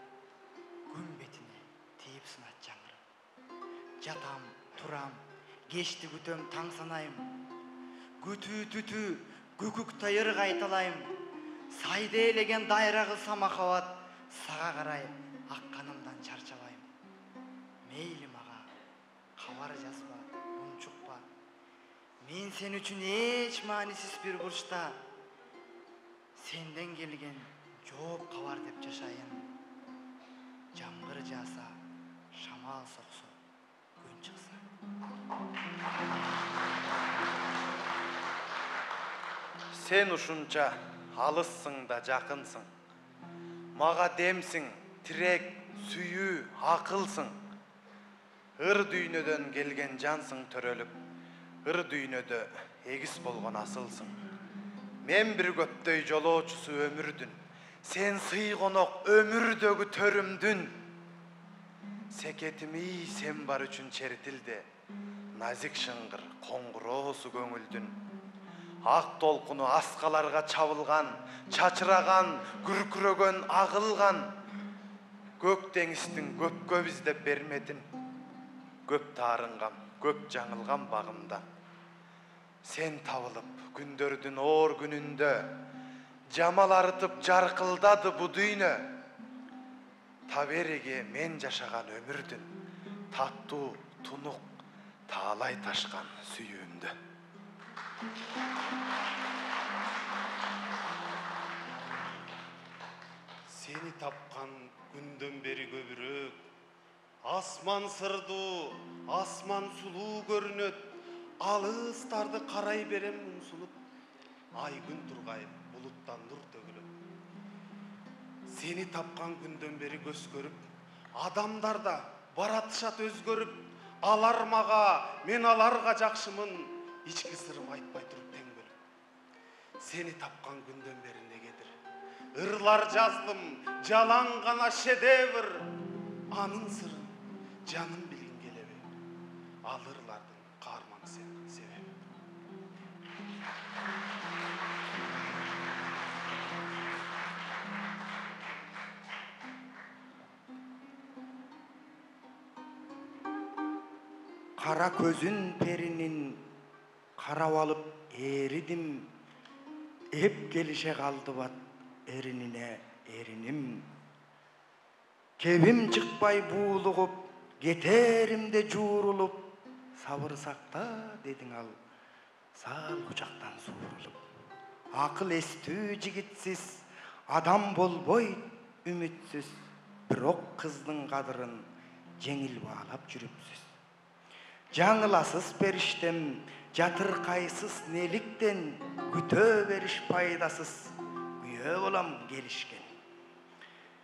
күн бетине тийип сынат жаңырып. Жатам, турам, кечти күтөм, таң санайм. Күтүү түтүү, күкүк тайыр кайталайм. Сайда элеген дайра кылса махабат, сага карай акканымдан чарчабайм. Мейли мага кабар жазба, Мен сен үшін еш манисиз bir бурчта senden келген жооп кабар деп жашайын. Жамгыр жааса, шамал соксо, күн чыкса. Sen ушунча алыссың да жакынсың. Мага демсиң, тирек, сүйүү, акылсың. Ыр дүйнөдөн келген жансың төрөлүп. Ыр дүйнөдө эгис болгон асылсың. Мен bir көптөй жолоочусу өмүрдүн. Sen сый конок өмүрдөгү төрүмдүн. Секетими sen бар үчүн чертилди. Назик шыңгыр коңгуроосу көңүлдүн. Ак толкуну аскаларга чабылган, чачыраган, күркүрөгөн, агылган. Көк деңиздин көпкө издеп бермедин. Көп таарынган, көп жаңылган багымдан. Sen табылып, күндөрдүн оор күнүндө жамал арытып жаркылдады бу дүйнө. Табереге мен жашаган өмүрдүн таттуу, тунук, таалай ташкан сүйүүмдү. Seni tapkan günden beri köpürök, asman sırdı, asman sulu görünöt, alыстарды карай берем умсунуп, ай күн тургайып, булуттан нур төгүлөт. Seni tapkan günden beri көз көрүп, адамдар да баратышат өзгөрүп, алар мага, мен аларга жакшымын, ички сырым айтпай туруп тең бөлүп. Seni tapkan günden beri негедир? Ырлар жаздым, жалаң гана шедевр, анын сырын жаным билгин келеби? Ал ырлардын каарманы сен себеби. Kara közün perinin karap alıp erидим, ep gelişe kaldı bat erinine erinim. Kebim çıkpay buğulup, geterimde juurulup, sabırsakta dedin al, sal kucaktan suurulup. Akıl estүү jigitsiz, adam bolboy ümitsiz, birok kızdın kadırın жеңил bağlap жүрүпсүз. Жаңыласыз периштем, жатыркайсыз неликтен, күтө бериш пайдасыз, күйөө болам келишкен.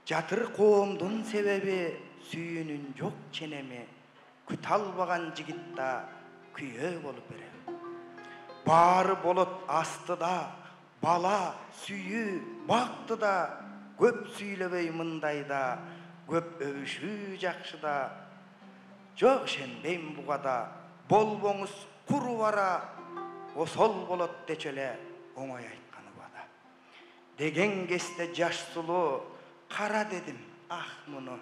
Жатыр коомдун себеби сүйүүнүн жок ченеми, күт албаган жигитта күйөө болуп берем. Баары болот астыда, бала, сүйүү, бактыда, көп сүйлөбөй мындайда, көп өбүшүү жакшыда, жок ишенбейм бугада, болбоңуз куру бара, осол болот дече эле оңой айтканы бада. Деген кезде жаш сулуу, кара дедим, ах муну,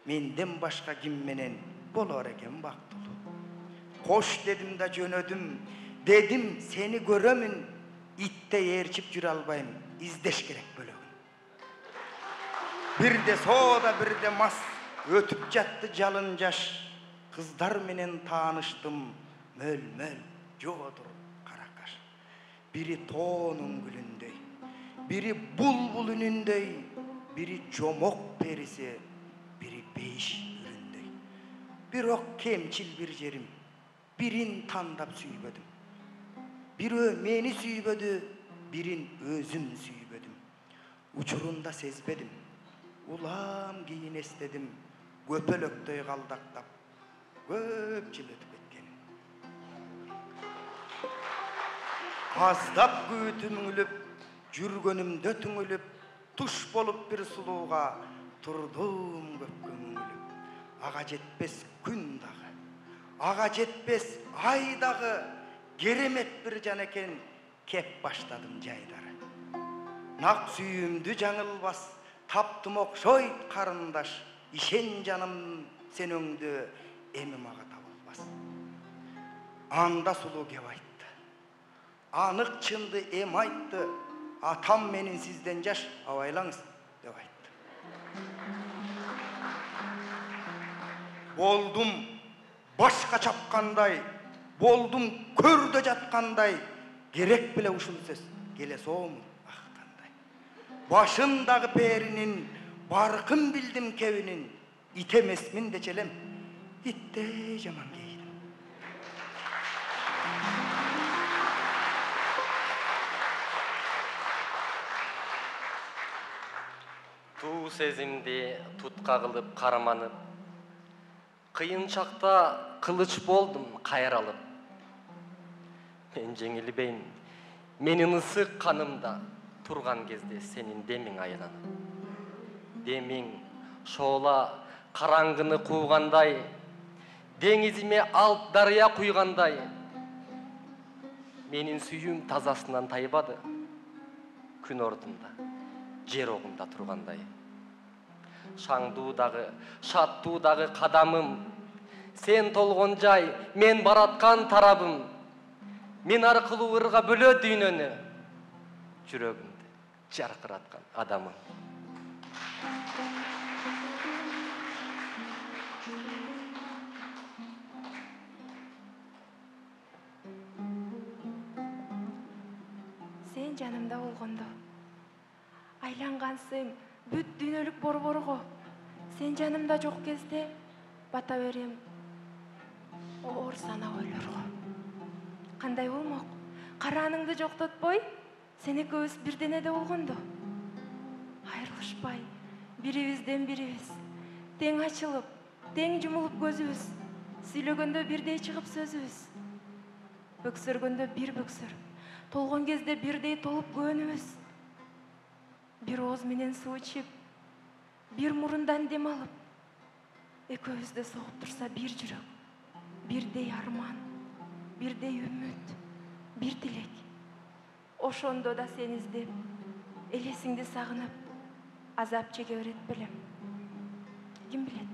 менден башка ким менен болор экен бактылуу. Кош дедим да жөнөдүм, дедим сени көрөмүн, итте ээрчип жүрө албайм, издеш керек бөлөгүн. Бирде соода, бирде мас, өтүп жатты жалын жаш, кыздар менен тааныштым, мөл-мөл жоодур каракаш. Бири тоонун гүлүндөй, бири булбул үнүндөй, бири жомок периси, бири бейиш үрүндөй. Бирок кемчил бир жерим, бирин тандап сүйбөдүм. Бирөө мени сүйбөдү, бирин өзүм сүйбөдүм. Учурунда сезбедим, улам кийин эстедим, көпөлөктөй калдактап, көп жыл өтүп кеткенин. Аздап күтүм үңүлүп, жүргөнүмдө түңүлүп, туш болуп бир сулууга турдум көпкө мүңүлүп. Ага жетпес күн дагы, ага жетпес ай дагы, керемет бир жан экен, кеп баштадым жайдары. Нак сүйүүмдү жаңылбас, таптым окшойт карындаш, ишен жаным сен өңдү эми мага табылбас. Анда сулуу кеп айтты, анык чынды эм айтты, атам менин сизден жаш, абайлаңыз деп айтты. Болдум башка чапкандай, Boldum körde jatkандай, gerek bile uşul söz. Gelesoğum akıtkanday. Başındağı perinin, barkın bildim kevinin, itemesmin de çelem. İtte jaman geydim. Туу сезимди тутка кылып карманып, кыйын чакта кылыч болдум кайралып. Мен жеңилбейм, менин ысык канымда турган кезде сенин демиң айланып. Демиң шоола караңгыны куугандай, деңизиме алып дарыя куйгандай. Менин сүйүүм тазасынан тайбады, күн ордунда, жер огунда тургандай. Шаңдуудагы, шаттуудагы кадамым, сен толгон жай, мен бараткан тарабым. Мен аркылуу ырга бөлө дүйнөнү, жүрөгүмдү жаркыраткан адамым. Сен жанымда болгондо айлангансың бүт дүйнөлүк борборго. Сен жанымда жок кезде бата берем оор сана ойлорго. Кандай болмок? Карааныңды жоктотпой, сен экөөбүз бир денеде болгондо. Айрылышпай, бирибизден бирибиз тең ачылып, тең жумулуп көзүбүз. Сүйлөгөндө бирдей чыгып сөзүбүз. Бөксөргөндө бир бөксөр, толгон кезде бирдей толуп көөнүбүз. Бир ооз менен суу ичип, бир мурундан дем алып, экөөбүздө согуп турса бир жүрөк, бирдей арман, бирдей үмүт, бир тилек. Ошондо да сени издеп, элесиңди сагынып, азап чеге берет белем. Ким билет?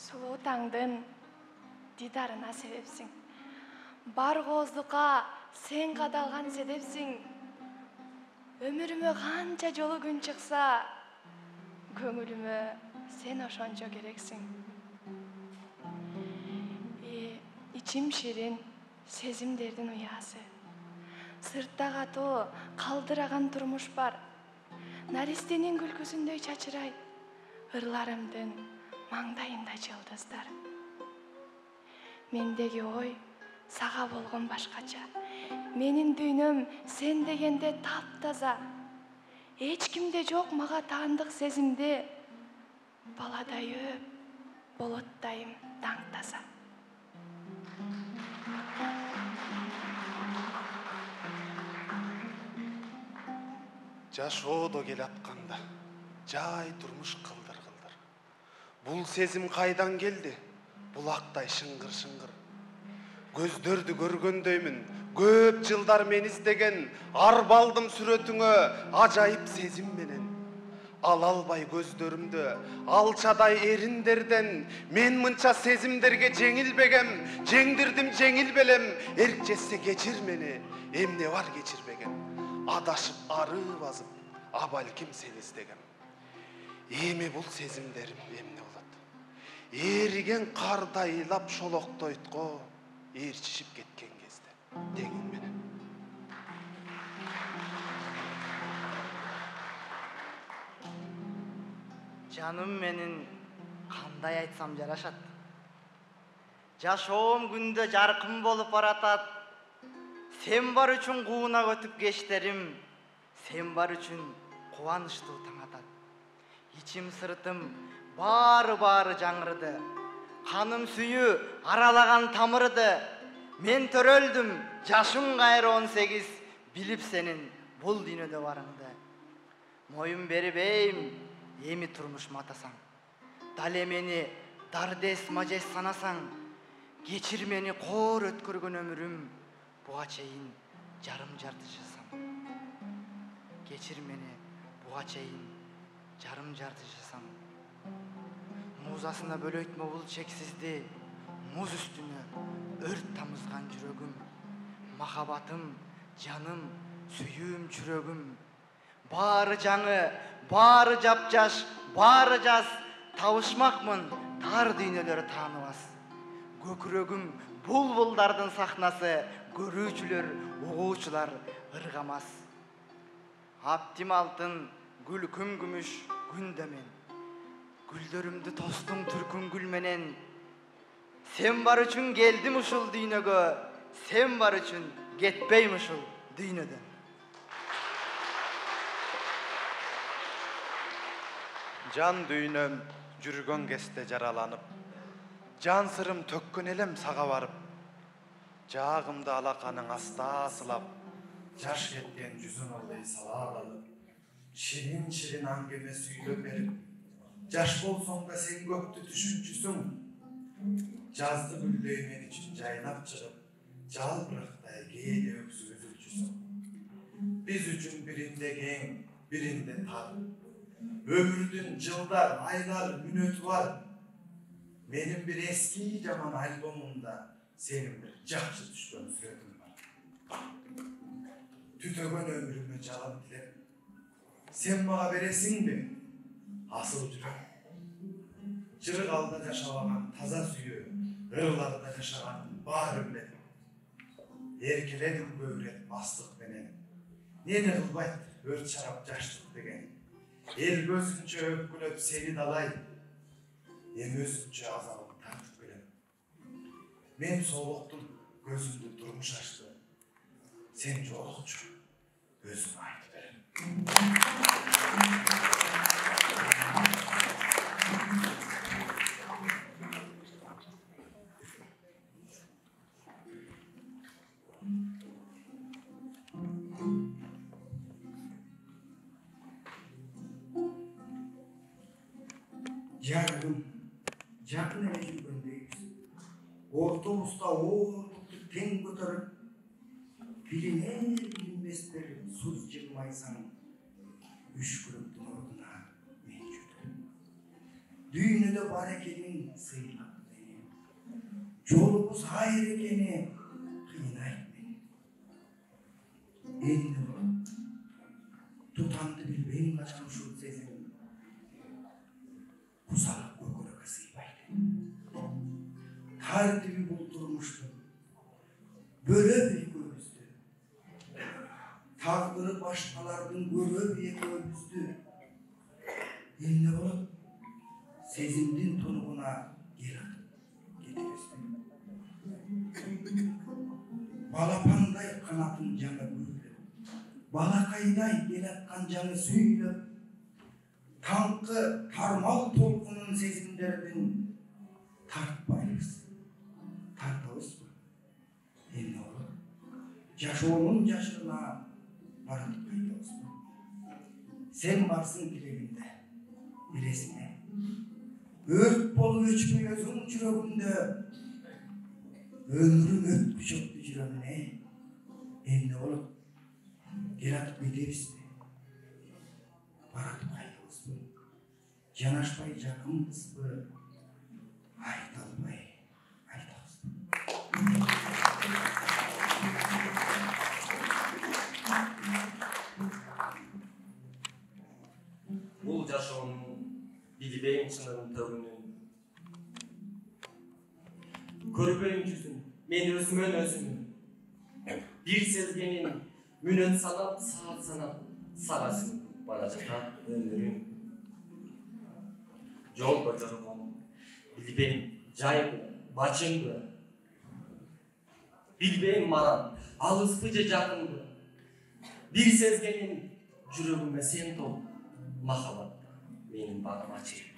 Сулуу таңдын дидарына себепсиң. Бар кооздукка сен кадалган себепсиң. Өмүрүмө канча жолу күн чыкса, көңүлүмө сен ошончо керексиң. Ичим ширин, сезимдердин уясы. Сыртта катуу калдыраган турмуш бар. Наристенин күлкүсүндөй чачырайт ырларымдын маңдайында жылдыздар. Мендеги ой сага болгон башкача. Менин дүйнөм сен дегенде таптаза. Эч кимде жок мага таандык сезимде. Баладай өп, болоттайым таң таза. Жашоодо келатканда жай турмуш кылдыр-кылдыр. Бул сезим кайдан келди? Булактай шыңгыр-шыңгыр. Көздөрдү көргөндөймүн, көп жылдар мен издеген арбалдым сүрөтүңө ажайып сезим менен. Ала албай көздөрүмдү алчадай эриндерден мен мынча сезимдерге жеңилбегем, жеңдирдим жеңилбелем. Эркчесе кечир мени, эмне бар кечирбеген. Адашып ары базып, абалким сени издегем. Эми бул сезимдерим эмне болот? Эриген кардай ыйлап шолоктойтко ээрчишип кеткен кезде теңиң менен. Жаным менин кандай айтсам жарашат. Жашоом күндө жаркын болуп баратат. Сен бар үчүн кууна өтүп кечтерим, сен бар үчүн кубанычтуу таң атат. Ичим сыртым баары жаңырды. Каным сүйүү аралаган тамырды. Мен төрөлдүм, жашым кайра 18, билип сенин бул дүйнөдө барыңды. Моюн бербейм, эми турмуш матасаң. Дале мени дардес мажес санасаң, кечир мени коор өткөргөн өмүрүм. Буга чейин жарым жарты жасам. Geçir meni buğa çeyin jarım jartışasam. Muzasına bölöйтme bul çeksizdi. Muz üstüne ört tamızgan жүрөгüm. Mahabatım, canım, süyüm, çürөгüm. Bari жаңы, bari japjaş, bari jaz. Tavışmakmın tar düynelöri tanыбас. Көкүрөгүм булбулдардын сахнасы, көрүүчүлөр, угуучулар ыргамас. Аптим алтын, гүлкүм күмүш, күндөмен. Гүлдөрүмдү тостуң түркүн гүл менен. Sen бар үчүн келдим ушул дүйнөгө, sen бар үчүн кетпейм ушул дүйнөдөн. Жан дүйнөм жүргөн кезде жараланып, жан сырым төккөн элем сага барып, жаагымды алаканың аста сылап, жаш кеткен жүзүн алдай салааланып, ширин аңгеме сүйлөп берип, жаш болсоң да сен көктү түшүнчүсүң, жазды гүлдөй мен үчүн жайнап чыгып, жалбырактай кээде өксү үзүлчүсүң. Биз үчүн биринде кең, биринде тар. Ömrüdün жылдар, айлар, мүнөтү бар. Менин бир эски жаман альбомумда сенин бир жакшы түшкөн сүрөтүң бар. Түтөгөн өмүрүмө жалын тилеп, сен мага бересиңби асыл жүрөк? Жырык алда жашабаган таза сүйүү, ырларда жашаган баары билет. Эркеледим көбүрөөк бастык менен. Нени кылбайт өрт шарап жаштык деген. El gözünce öpkülöp seni dalay, em özünce azabını tartıp gelem. Men soğuktum, gözümde durmuş açtı. Sen çoğulukçu, özüme ait verem. Yarım, yakın ele жүргөндөйбүз. Ortomuzda oğurluktu ten götürüp, bilinер bilinmez bir suz жылмайсаң, үшкүрөктүн ордуна мен жүрдүм. Дүйнөдө бар экенин сыйлап менен, жолубуз айыр экени кыйнайт мени. Эмне болот? Тутанды билбейм качан ушул сезим. Кусалык көкүрөккө сыйбайт. Тартиби бултурмушту, бөлөп экөөбүздү. Тагдыры башкалардын көрөп экөөбүздү. Эмне болот? Сезимдин тунугуна кетебизби? Балапандай канатын жаңы гүлдөп, балакайдай келаткан жаңы сүйүлөп, таңқы тармал толқынын сезімдердің тартпаймыз. Тартабыз ба? Эмне болот? Жашоонун жашырына баратып кайтабыз ба? Сен барсың тилегимде, билесиң э? Өрт болуп өчпөй өзүң жүрөгүмдө, өмүрүм өткүчөктү жүрөгүнө. Эмне болот? Келатып кетебизби? Баратып кайтабызбы? Жанашпай жакынбызбы? Айта албай айтабызбы? Бул жашоонун билбейм чынын төгүнүн. Көрбөйм жүзүн, мен өзүмөн өзүмүн. Бир сезгенин мүнөт санап, саат санап, сага сүңгүп бара жатат өмүрүм. Жолго жоргон, билбейм жайбы, бачыңбы. Билбейм маран, алыспы же жакынбы. Бир сезгенин жүрөгүмө сен тол, махабатта менин багыма чейин.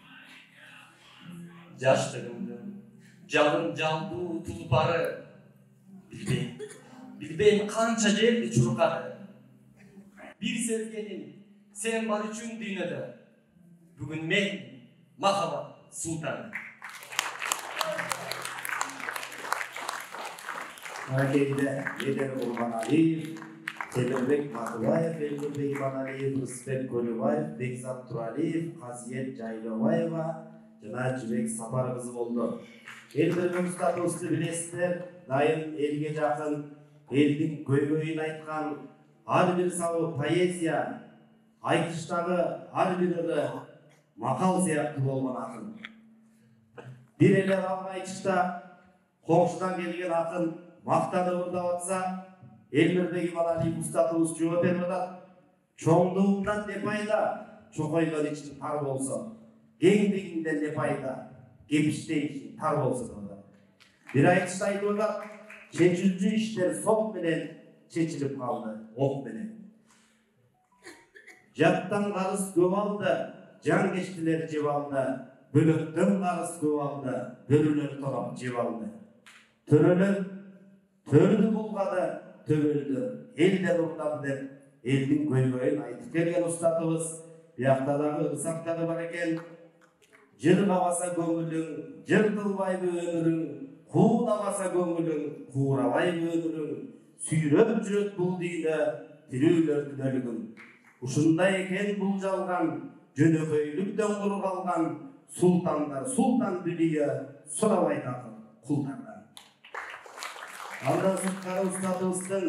Жаштыгымдын жалын жалдуу тулпары, билбейм канча жерди чуркары. Бир сезгенин сен бар үчүн дүйнөдө, бүгүн мен махабат султаны. Аракейде едер болгон Алиев, Temürbek Matulayev, Elnurbek İmanaliyev, Rısbek Kölübayev, Bekzat Turaliyev, Kaziyet Caylobayeva, жана Жібек Сапарқызы болды. Елдердің статусты білесіздер, дайым елге жақын, елдің көйгөйін айтқан, ар бір сауы поэзия, айтыштағы ар бір ыры мақал сияқты болған ақын. Bir елер алғы айтышта қоңшыдан келген ақын мақтаны ұрдап атса, Elnurbek İmanaliyev статус жауап беріп атады. Çoğunluğundan ne пайда, çoğuylar için tar болса. Кеңдігінде не пайда, кепіште için tar болса да. Bir айтышта айтып отыр, шешілші іштер соқ менен шешіліп қалды, оқ менен. Жаттан қарыз көп алды, жан кештілер жеп алды, бөлектен қарыз көп алды, бөрілер торап жеп алды. Төрелер төрді бұлғады, төгілді, елден ұрдады деп, елдің көйгөйін айтып келген ұстатымыз, бияқтадағы ұрсақтары бар екен. Жыр қабаса көңілің, жыртылбайды өмірің, қуынамаса көңілің, қуырабайды өмірің, сүйреп жүрет бұл дейді, тіреулер түнелігің. Ұшындай екен бұл жалған, жөнөкөйліктен құр қалған, сұлтандар, сұлтан дүние, сұрабайдағы құлдардан. Алдан сұртқары ұстатымыздың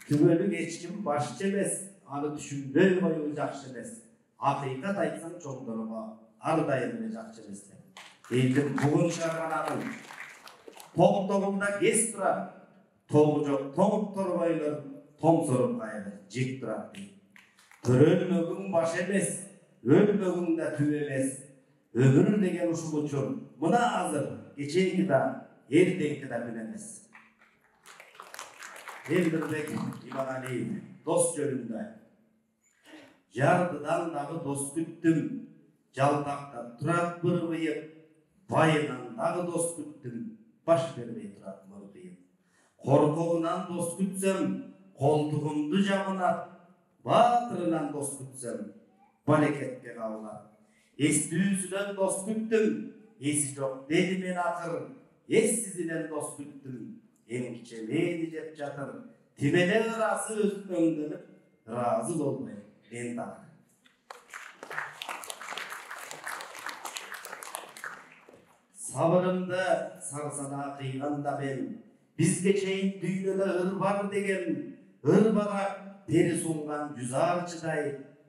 түбөлік ешкім башчы емес, аны түшінбей қою жақшы емес. Ақиқат айтсаң чоңдырға, ардайым еле жақшы емес. Елдің бүгін шығарған ақын, тоқ-тоғында кес тұрар, тоғы жоқ тоң тұрбайлар, тоң сұрып қайыр, жек тұрар. Көрөлмөгің баш емес, өлмөгің да түп емес. Өмір деген ұшыл ұшыр, мұна азыр, кечейгі да, ертеңгі да білемес. Elnurbek İmanaliyev, dost жөнүндө. Жардыдан дағы дос күттім, жалтақта тұрат бір бұйып, байынан дағы дос күттім, баш бермей тұрат бір бұйып. Қорқығынан дос күтсем, қолтығымды жамынат, батырынан дос күтсем, барекетке қаулат. Естүүсүнөн дос күттім, есі жоқ деді мен ақыр, ессізінен дос күттім. Емкиче мейді жеп жатыр, тимеде ырасы өзін өңденіп, разы болмай, мен тағы. Сабырымды сарсана қиғанда мен, бізге чейін дүйнөдө ыр бар деген, ыр барак тери суңған жүз арчыдай,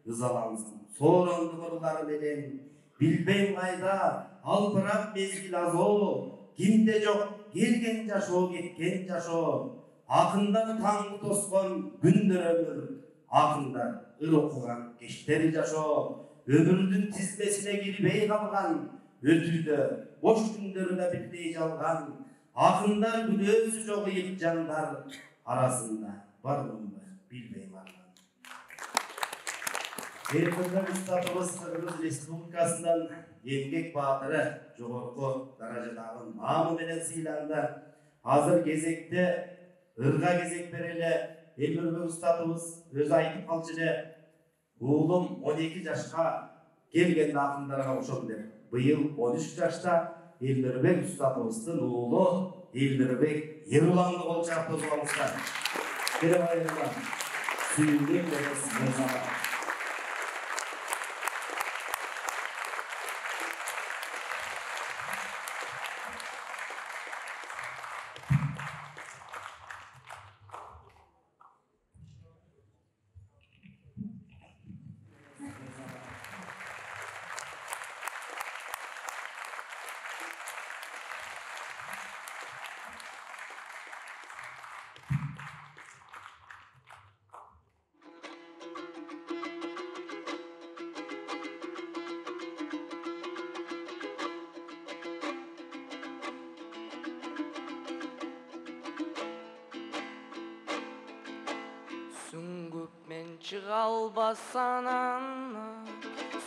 ызалансın, соронды ырлар менен, билбейм қайда, алпырап мезгил азо, кимде жоқ, келген жашоо, кеткен жашоо. Ақындар таңғы тосқан күндер өмір, ақындар ыр оқыған кештер жашоо. Өмірдің тізбесіне кирбей қалған, өтүүдө бош күндөрү да битпей жалған. Ақындар күнөөсү жок ел жандар, арасында барлығында билбей барған. Элбек Ұстатымыз Кыргыз Республикасынан еңбек батыры жогорку даражадагы наамы менен сыйланды. Азыр кезекте ырга кезек береле Элбек Ұстатымыз өзү айтып калчу эле, уулум 12 жашка келген акындарга ошол деп. Быйыл 13 жашта Элбек Ұстатымыздын уулу Элбек Еруланды кол чаап тозгонуңуздар. Келе байырла. Сүйүндүк менен Çıgalbasanan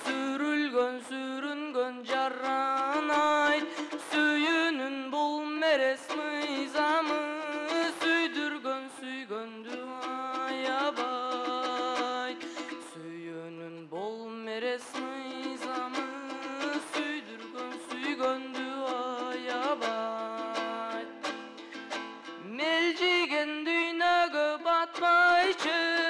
sürülgön jarran ayt, süyünün bul meres mıyzamı, süydürgön süygöndü ayabayt. Süyünün bol meres mıyzamı, süydürgön süygöndü ayabayt. Melcigen düynagı batmayçı,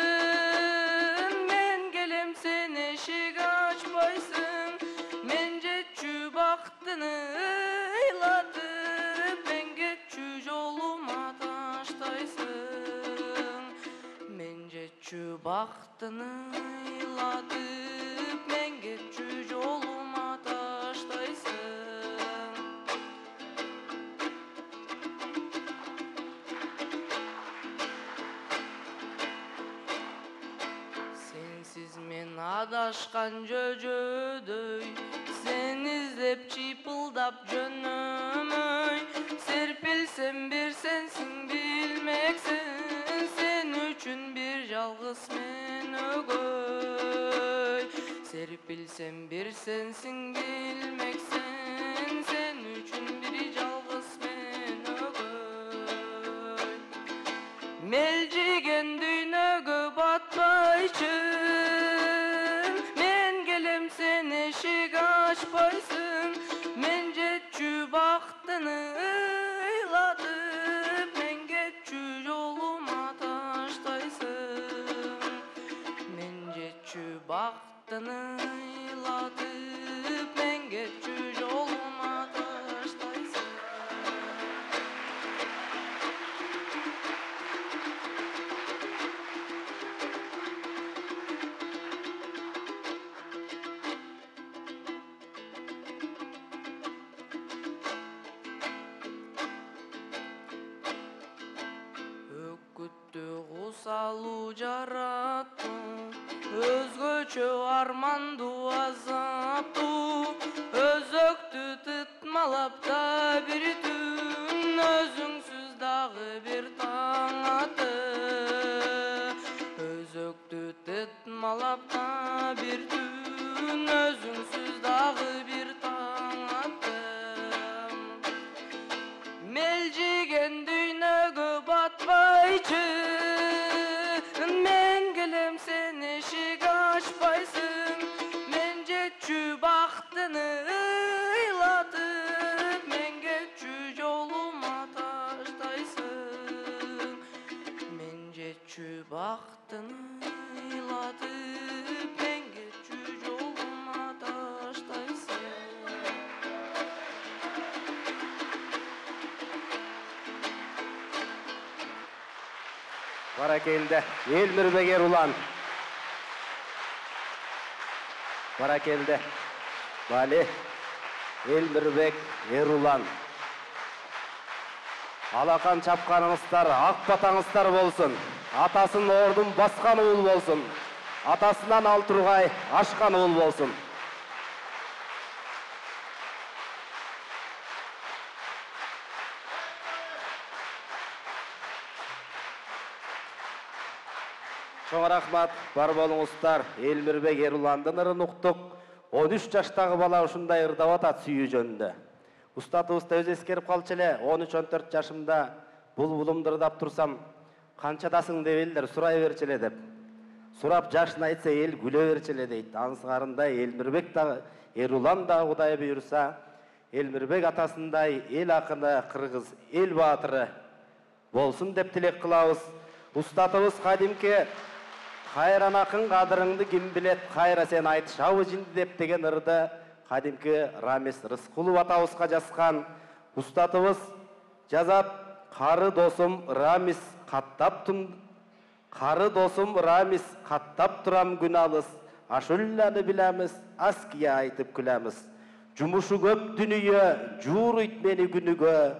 бактыны ыйладып меңгеччү жолума таштайсың. Сенсиз мен адашкан жөжөдөй, сен издеп чыйпылдап жөнөмөй. Серпилсем бир сенсиң билмексиң, сен үчүн бир жалгыз мен өгөй. Серпилсем бир сенсиң билмексиң, сен үчүн бир жалгыз мен өгөй. Мелжиген дүйнөгө батпайчы, мен келем сен эшик ачпайсың. Мен жетчү бактыны ыйладып, мен кетчү жолума таштайсың. Мен жетчү бактыны ыйладып, мен кетчү жолума таштайсың. Кусалуу жараттым, өзгөчө армандуу азаптуу. Өзөктү тытмалап да бир түн, өзүңсүз дагы бир таң аты. Өзөктү тытмалап да бир түн, өзүңсүз дагы бир таң аты. Мелжиген дүйнөгө батпайчы, мен келем сен эшик ачпайсың. Мен жетчү бактыны ыйладып, мен кетчү жолума таштайсың. Мен жетчү бактыны ыйладып, мен кетчү жолума таштайсың. Баракелді, Элмирбек Эрулан. Баракелді, Бали, Элмирбек Эрулан. Алақан чапқаныңыздар, ақ батаңыздар болсын. Атасын ордун басқан уыл болсын. Атасынан алтырғай ашқан уыл болсын. Чоң рахмат, бар болуңуздар. Элмирбек Эруландын ырын уктук. 13 жаштагы бала ушундай ырдап атат сүйүү жөнүндө. Устатыбыз да өзү эскерип калчу эле, 13-14 жашымда булбулумду ырдап турсам, канчадасың деп элдер сурай берчү эле деп. Сурап жашын айтса эл күлө берчү эле дейт. Ансыгарындай Элмирбек да Эрулан да Кудай буйруса, Элмирбек атасындай эл акыны, кыргыз эл баатыры болсун деп тилек кылабыз. Устатыбыз кадимки «Кайран акын кадырыңды ким билет, кайра сен айтышабы жинди» деп деген ырды кадимки Рамис Рыскулов атабызга жазган. Устатыбыз жазат: «Кары досум Рамис каттап турам күн алыс, ашулланы билемиз, аския айтып күлемиз. Жумушу көп дүнүйө, жууруйт мени күнүгө,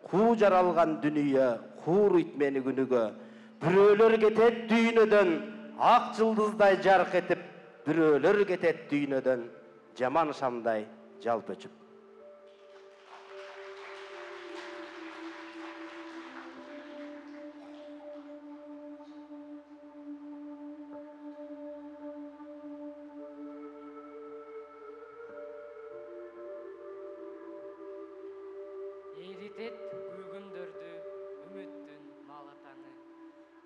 куу жаралган дүнүйө, кууруйт мени күнүгө. Бирөөлөр кетет дүйнөдөн, ак жылдыздай жарк этип, бирөөлөр кетет дүйнөдөн, жаман шамдай жалп өчүп». Эритет күлгүндөрдү үмүттүн малатаны,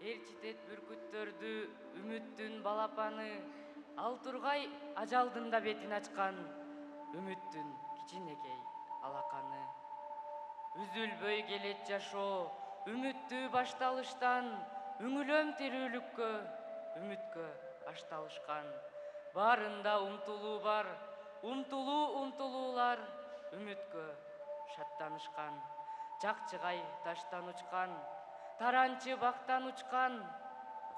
эрчитет бүркүттөрдү үмүттүн балапаны. Ал тургай ажалдын да бетин ачкан, үмүттүн кичинекей алаканы. Үзүлбөй келет жашоо, үмүттүү башталыштан, үңүлөм тирүүлүккө, үмүткө ашталышкан. Барында умтулуу бар, умтулуулар, үмүткө шаттанышкан. Жакчыгай таштан учкан, таранчы бактан учкан,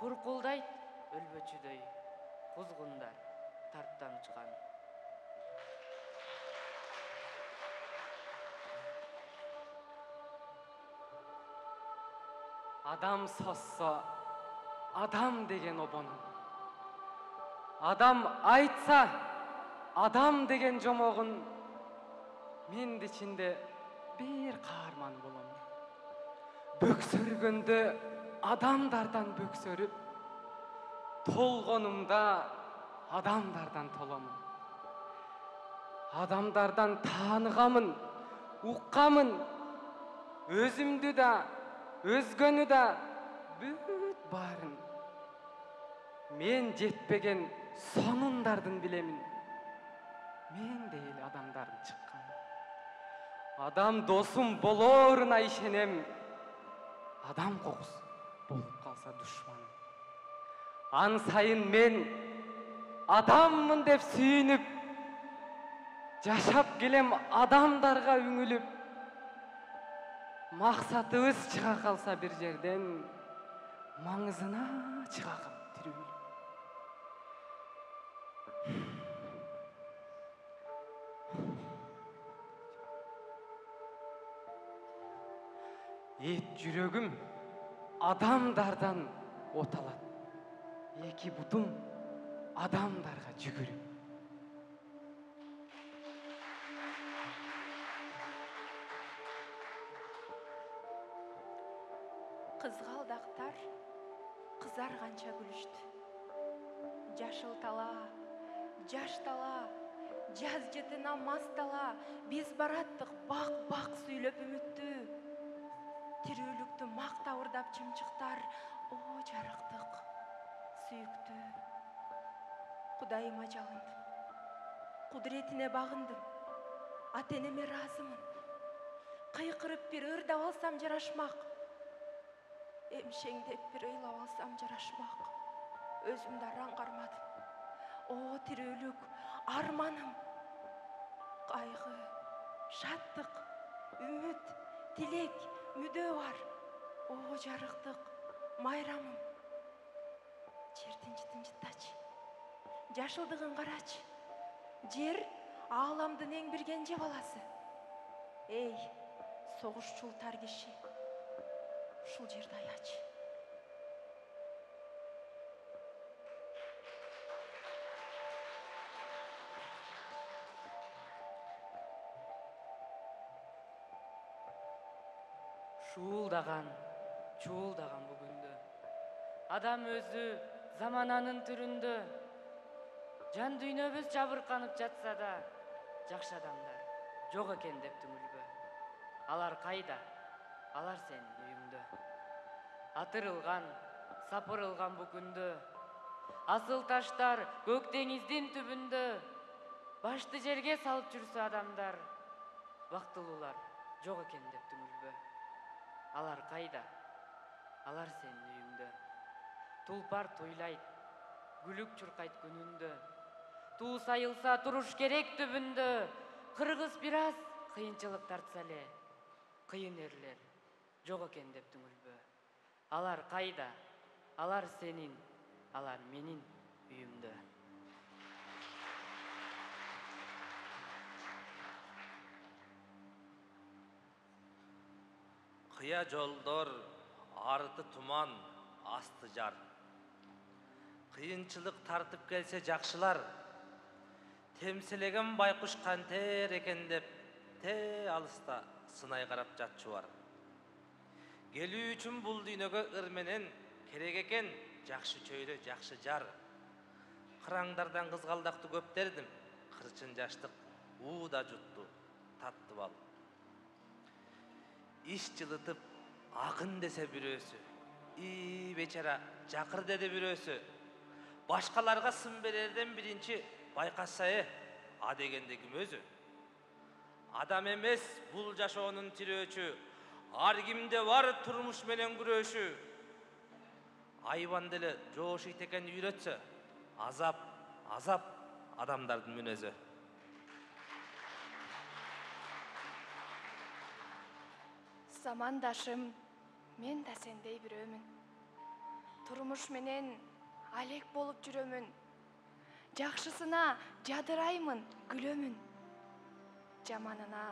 куркулдайт өлбөчүдөй кузгундар тарптан учкан. Адам сосса, адам деген обонун. Адам айтса, адам деген жомогун мен ичинде бир каарман болом. Бөксөргөндө адамдардан бөксөрүп, толгонумда адамдардан толомун. Адамдардан тааныгамын, уккамын, өзүмдү да, өзгөнү да бүт барын. Мен жетпеген сонундардын билемин. Мен де эле адамдардын чыккан. Адам досум болоруна ишенем. Адам кокусу болуп калса душманым. Ан сайын мен адаммын деп сүйүнүп, жашап келем адамдарга үңүлүп. Максатыбыз чыга калса бир жерден, маңызына чыгакым тирүүлүк. Эт жүрөгүм адамдардан от алат. Эки бутум адамдарга жүгүрүп. Кызгалдактар кызарганча күлүштү. Жашыл тала, жаш тала, жаз жетина мас тала, биз бараттык бак-бак сүйлөп үмүттү. Тирүүлүктү мактабырдап чымчыктар, о жарыктык, сүйүктүү. Кудайыма жалындым, кудуретине багындым, ата-энеме ыраазымын. Кыйкырып бир ырдап алсам жарашмак, эмшеңдеп бир ыйлап алсам жарашмак. Өзүмдү аңгармадым. О тирүүлүк, арманым, кайгы, шаттык, үмүт, тилек, мүдөө бар. О жарыктык, майрамым. Жердин жытын-жыттачы, жашылдыгын карачы. Жер ааламдын эң бир кенже баласы. Эй, согушчул тар киши, ушул жерди аячы. Шуулдаган, чуулдаган бүгүндө. Адам өзү замананын түрүндө. Жан дүйнөбүз жабырканып жатса да, жакшы адамдар жок экен деп түңүлбө. Алар кайда? Алар сенин үйүңдө. Атырылган, сапырылган бу күндө. Асыл таштар көк деңиздин түбүндө. Башты жерге салып жүрсө адамдар, бактылуулар жок экен деп түңүлбө. Алар кайда? Алар сенин үйүңдө. Тулпар туйлайт, күлүк чуркайт күнүндө. Туу сайылса туруш керек түбүндө. Кыргыз бир аз кыйынчылык тартса эле, кыйын эрлер жок экен деп түңүлбө. Алар кайда? Алар сенин, алар менин үйүмдө. Кыя жолдор, арты туман, асты жар. Кыйынчылык тартып келсе жакшылар, темселеген байкуш кантер экен деп, те алыста сынай карап жатчу бар. Келүү үчүн бул дүйнөгө ыр менен керек экен жакшы чөйрө, жакшы жар. Кыраңдардан кызгалдакты көптердим, кырчын жаштык ууда жутту, таттып ал. Иш жылытып, акын десе бирөөсү, бечара жакыр деди бирөөсү. Башкаларга сын берерден биринчи байкаса а дегенде ким өзү? Адам эмес бул жашоонун тирөөчү, ар кимде бар турмуш менен күрөшү. Айбан деле жоошойт экен үйрөтсө, азап, азап адамдардын мүнөзү. Замандашым, мен да сендей бирөөмүн. Турмуш менен алек болуп жүрөмүн. Жакшысына жадыраймын, күлөмүн. Жаманына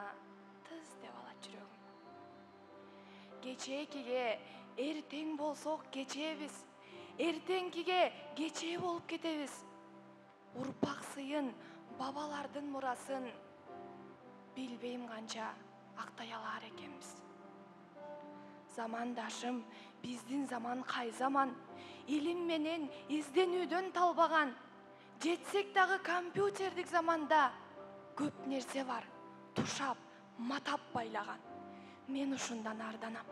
тыз деп алат жүрөгүм. Кечээкиге эртең болсок кечээбиз. Эртеңкиге кечээ болуп кетебиз. Урпак сыйын, бабалардын мурасын билбейм канча актай алар экенбиз. Замандашым, биздин заман кай заман? Илим менен изденүүдөн талбаган. Жетсек дагы компьютердик заманда көп нерсе бар. Тушап, матап байлаган. Мен ушундан арданам.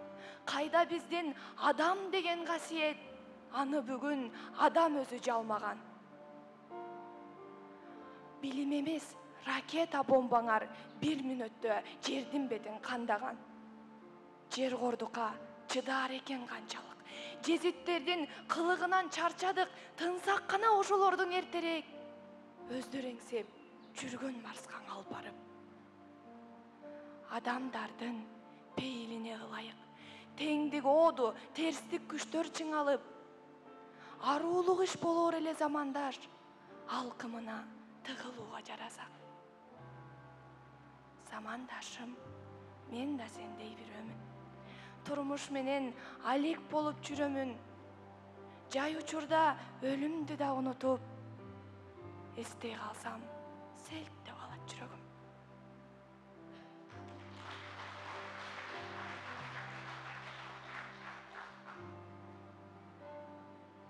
Кайда биздин адам деген касиет? Аны бүгүн адам өзү жалмаган. Билим эмес, ракета бомбаңар 1 мүнөттө жердин бетин кандаган. Жер кордукка чыдаар экен канчалык. Жезиттердин кылыгынан чарчадык, тынсак гана ошолордун эртерээк. Өздөрү эңсеп жүргөн Марскан алып барып. Адамдардын пейилине ылайык. Теңдик ооду, терстик күчтөр чыңалып. Аруулук иш болор эле замандаш, алкымына тыгылууга жарасак. Замандашым, мен да сендей бирөмүн. Турмуш менен алек болуп жүрөмүн. Жай учурда өлүмдү да унутуп, эстей калсам, селт деп алат жүрөгүм.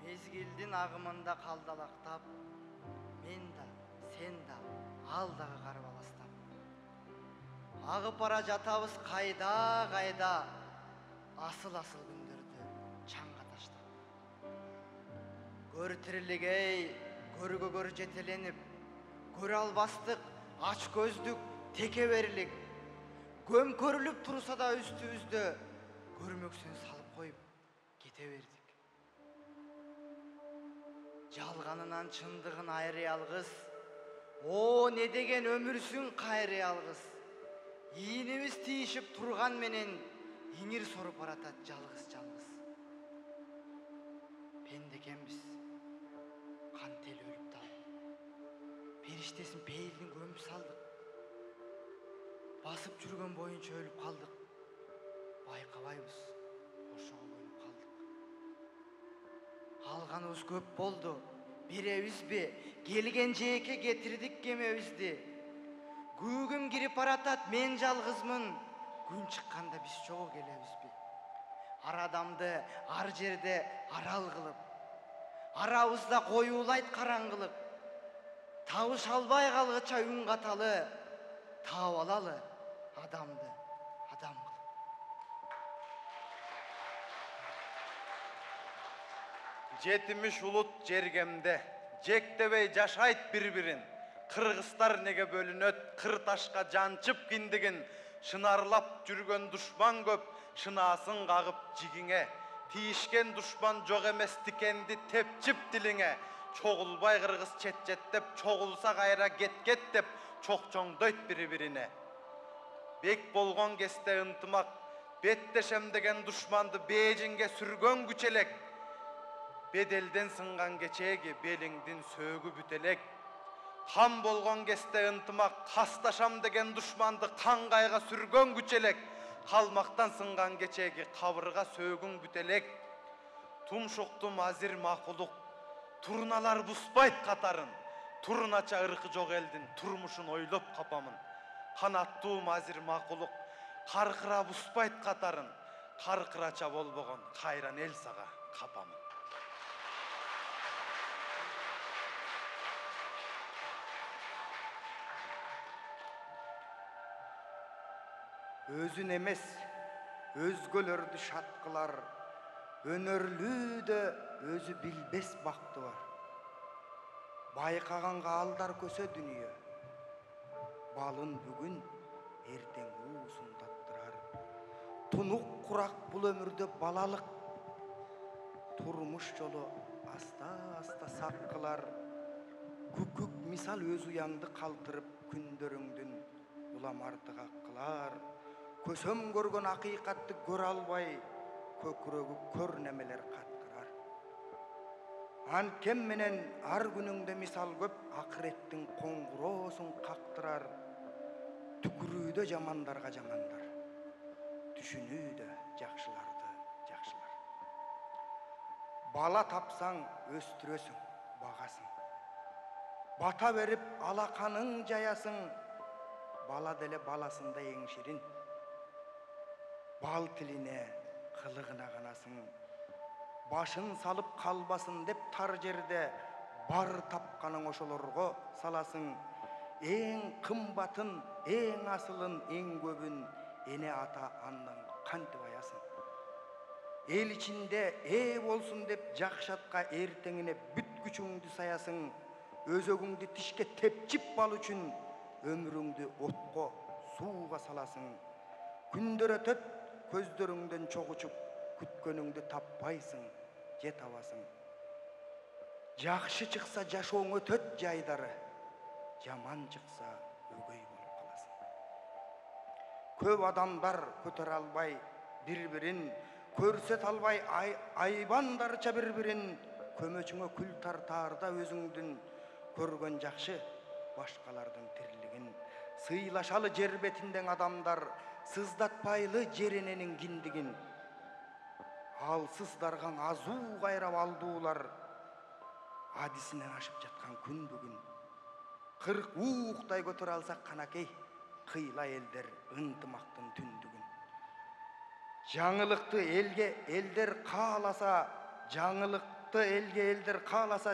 Мезгилдин агымында калдалактап, мен да, сен да, ал дагы карбаластап. Агып бара жатабыз кайда, асыл күндөрдү чаңга таштап. Көр тирилик эй, көргөгөр жетеленип, көрө албастык, ач көздүк, текеберлик. Көмкөрүлүп турса да үстүбүздө, көрмөксүн салып коюп кете бердик. Жалганынан чындыгын айрый алгыс, о не деген өмүрсүн кайрый алгыс. Ийинибиз тийишип турган менен иңир соруп баратат жалгыз. Пендекенбиз, кантел өлүп талып. Периштесин пейилдин көмүп салдык. Басып жүргөн боюнча өлүп калдык. Байкабайбыз, ошого көнүп калдык. Алганыбыз көп болду, беребизби? Келген жээкке кетирдик кемебизди. Күүгүм кирип баратат, мен жалгызмын. Күн чыкканда биз чогуу келебизби? Ар адамды ар жерде арал кылып, арабызда коюулайт караңгылык. Табыш албай калгыча үн каталы, таап алалы адамды адам кылып. Жетимиш улут жергемде, жектебей жашайт бири-бирин. Кыргыздар неге бөлүнөт, кыр ташка жанчып киндигин. Шынарлап жүргөн душман көп, шынаасын кагып жигиңе. Тийишкен душман жок эмес тикенди тепчип дилиңе. Чогулбай кыргыз чет-четтеп, чогулса кайра кет-кет деп чокчоңдойт бири-бирине. Бек болгон кезде ынтымак, беттешем деген душманды бээжинге сүргөн күч элек. Беделден сынган кечеги белиңдин сөөгү бүтелек. Хан болгон кезде ынтымак, касташам деген душманды кангайга сүргөн күч элек. Калмактан сынган кечеги кабырга сөөгүң бүтелек. Тумшукту мазир макулук, турналар буспайт катарын. Турунача ыркы жок элдин турмушун ойлоп капамын. Канаттуу мазир макулук, каркыра буспайт катарын. Каркырача болбогон кайран эл сага капамын. Өзүн эмес, өзгөлөрдү шат кылар, өнөрлүүдө өзү билбес бакты бар. Байкаганга алдар көсө дүнүйө, балын бүгүн, эртең уусун таттырар. Тунук курак бул өмүрдө балалык, турмуш жолу аста-аста сак кылар. Күкүк мисал өз уяңды калтырып, күндөрүңдүн уламардыга кылар. Көсөм көргөн акыйкатты көрө албай, көкүрөгү көр немелер каткырар. Ankem menen ar günüңde misal köp akırettin koңгурооsun kактырар. Tükürüüdө jamandarga jamandar. Түшүнүүдө жакшыларды жакшылар. Бала тапсаң өстүрөсүң, багасың. Бата берип алаканың жаясың. Бала деле баласында эң ширин. Бал тилине, кылыгына канасың. Башын салып калбасын деп тар жерде бар тапканың ошолорго саласың. Эң кымбатын, эң асылын, эң көбүн эне ата андан кантип аясың. Эл ичинде болсун деп жакшатка эртеңине бүт күчүңдү саясың. Өзөгүңдү тишке тепчип бал үчүн өмүрүңдү отко, сууга саласың. Күндөр өтөт, көздөрүңдөн чок учуп, күткөнүңдү таппайсың, же табасың. Жакшы чыкса жашооң өтөт жайдары, жаман чыкса өгөй болуп каласың. Көп адамдар көтөрө албай бир-бирин, көрсөт албай айбандарча бир-бирин, көмөчүңө күл тартаарда өзүңдүн көргөн жакшы башкалардын тирлигин. Сыйлашалы жер бетинден адамдар, сыздатпайлы жер эненин киндигин. Алсыз даргаң азуу кайрап алдуулар, адисинен ашып жаткан күн бүгүн. 40 ууктай көтөрө алсак канакей, кыйла элдер ынтымактын түндүгүн. Жаңылыкты элге элдер кааласа,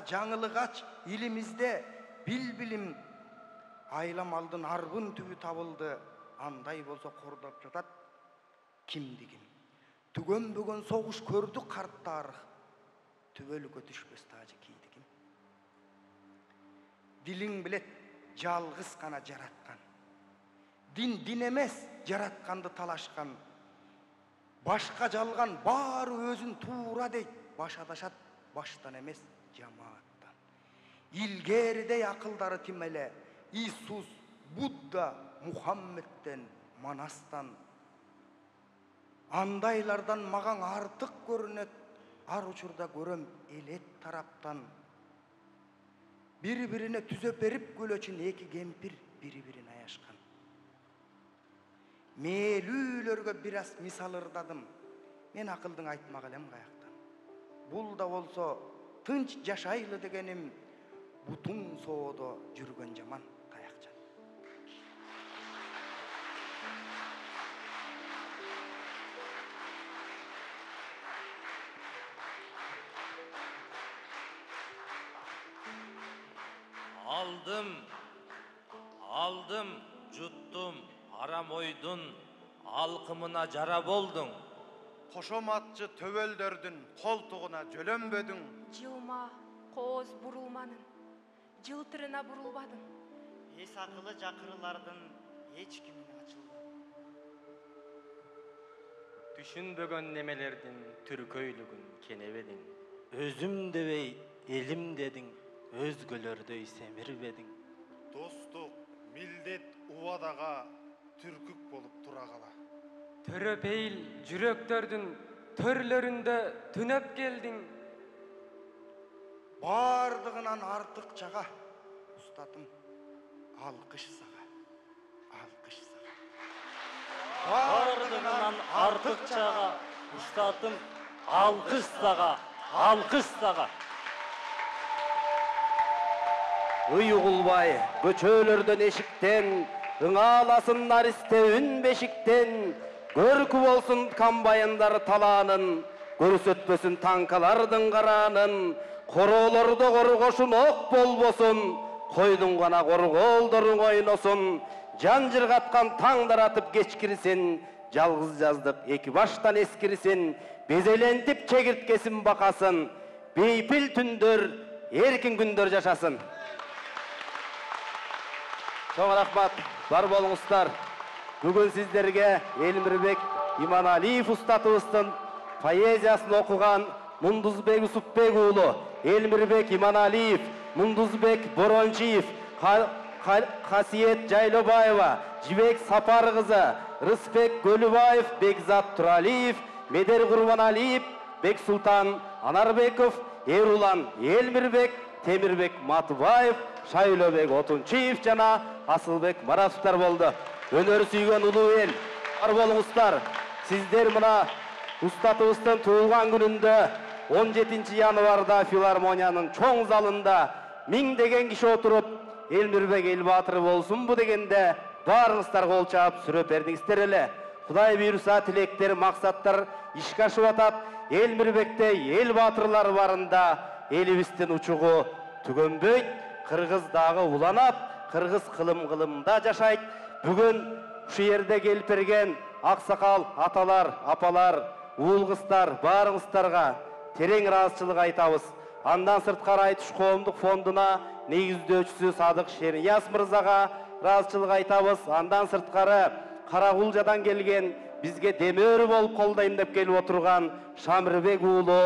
жаңылык ач илимизде билим. Айлам алдын арбын түбү табылды, андай болсо кордоп жатат кимдигин. Түгөнбөгөн согуш көрдү карт тарых, түбөлүккө түшпөс тажы кийдигин. Дилиң билет жалгыз гана жараткан. Дин эмес, жаратканды талашкан. Башка жалган баары өзүн туура дейт, баш адашат баштан эмес жамааттан. Илгеридей акылдары тимеле, Иисус, Будда, Мухаммедтен, Манастан. Андайлардан маған артык көрүнөт, ар учурда көрөм элет тараптан. Бири-бирине түзөп берип көлөчүн эки кемпир бири-бирин аяшкан. Мээлүүлөргө бир аз мисал ырдадым. Мен акылдың айтмак элем каяктан. Бул да болсо тынч жашайлы дегеним, бутун соодо жүргөн жаман таякчан. Aldım, juttум, арам ойдун алкымына жара болдуң. Кошоматчы төбөлдөрдүн колтугуна жөлөнбөдүң. Жылма, кооз бурулманын, жылтырына бурулбадың. Эс акылы жакырылардын эч кимине ачылбадың. Түшүнбөгөн немелердин түркөйлүгүн кенебедиң. Өзүм дебей элим дедиң, өзгөлөрдөй семирбедиң. Достук, милдет убадага түркүк болуп тура кала. Төрөпейил жүрөктөрдүн төрлөрүндө түнөп келдиң. Бардыгынан артык чага, устатым, алкыш сага, алкыш сага. Бардыгынан артык чага, устатым, алкыш сага, алкыш сага. Уйгулбай, көчөлөрдөн эшиктен, ыңааласын наристе үн бешиктен, көркү болсун комбайындар талаанын, көрсөтпөсүн танкалардын караанын, короолордо коргошун ок болбосун, койдун гана коргоолдоруң ойносун, жан жыргаткан таңдар атып кечкирсин, жалгыз жаздык эки баштан эскирсин, безелентип чегирткесин бакасын, бейпил түндөр, эркин күндөр жашасын. Чоң рахмат, бар болуңуздар. Бүгүн сиздерге Элмирбек Иманалиев устатыбыздын поэзиясын окуган Мундузбек Усупбек уулу, Элмирбек Иманалиев, Мундузбек Борончиев, Касиет Жайлобаева, Жибек Сапар кызы, Рыспек Көлүбаев, Бекзат Туралиев, Медер Курбаналиев, Бексултан Анарбеков, Эрулан Элмирбек, Темирбек Матыбаев, Шайлобек Отунчиев жана Асылбек Маратовтар болду. Өнөр сүйгөн улуу эл, бар болуңуздар. Сиздер мына устатыбыздын туулган күнүндө 17 январда филармониянын чоң залында миңдеген киши отуруп, Элмирбек эл баатыры болсунбу дегенде баарыңыздар кол чаап сүрөп бердиңиздер эле. Кудай буйруса тилектер, максаттар ишке ашып атат. Элмирбекте эл баатырлары барында элибиздин учугу түгөнбөйт. Кыргыз дагы уланат, кыргыз кылымда жашайт. Бүгүн ушу жерде келип берген аксакал аталар, апалар, уул кыздар баарыңыздарга терең ыраазычылык айтабыз. Андан сырткары Айтыш коомдук фондуна негиздөөчүсү Садык Шернияз мырзага ыраазычылык айтабыз. Андан сырткары Карагулжадан келген, бизге демөөрү болуп колдойм деп келип отурган Шамирбек уулу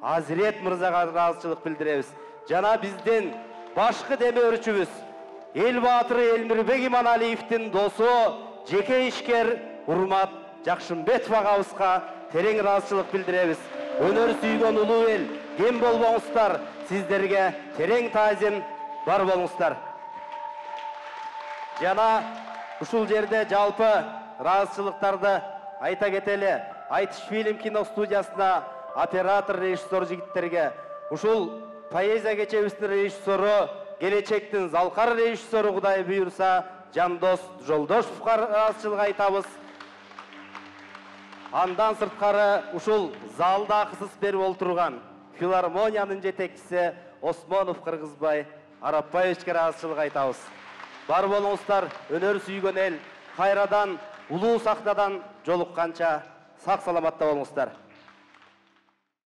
Азирет мырзага ыраазычылык билдиребиз. Жана биздин башкы демөөрчүбүз эл баатыры Элмирбек Иманалиевдин досу, жеке ишкер Урмат Жакшымбетов агабызга терең ыраазычылык билдиребиз. Өнөр сүйгөн улуу эл, кем болбоңуздар, сиздерге терең таазим бар болуңуздар. Жана ушул жерде жалпы ыраазычылыктарды айта кетели. Айтыш фильм кино студиясына оператор, режиссер жигиттерге, ушул поэзия кечебиздин режиссеру, келечектин залкар режиссеру Кудай буйруса Жандос Жолдошевга ыраазычылык айтабыз. Андан сырткары ушул залда акысыз берип отурган филармониянын жетекчиси Осмонов Кыргызбай Арапбаевичке ыраазычылык айтабыз. Бар болуңуздар, өнөр сүйгөн эл, кайрадан улуу сахнадан жолукканча сак саламатта болуңуздар.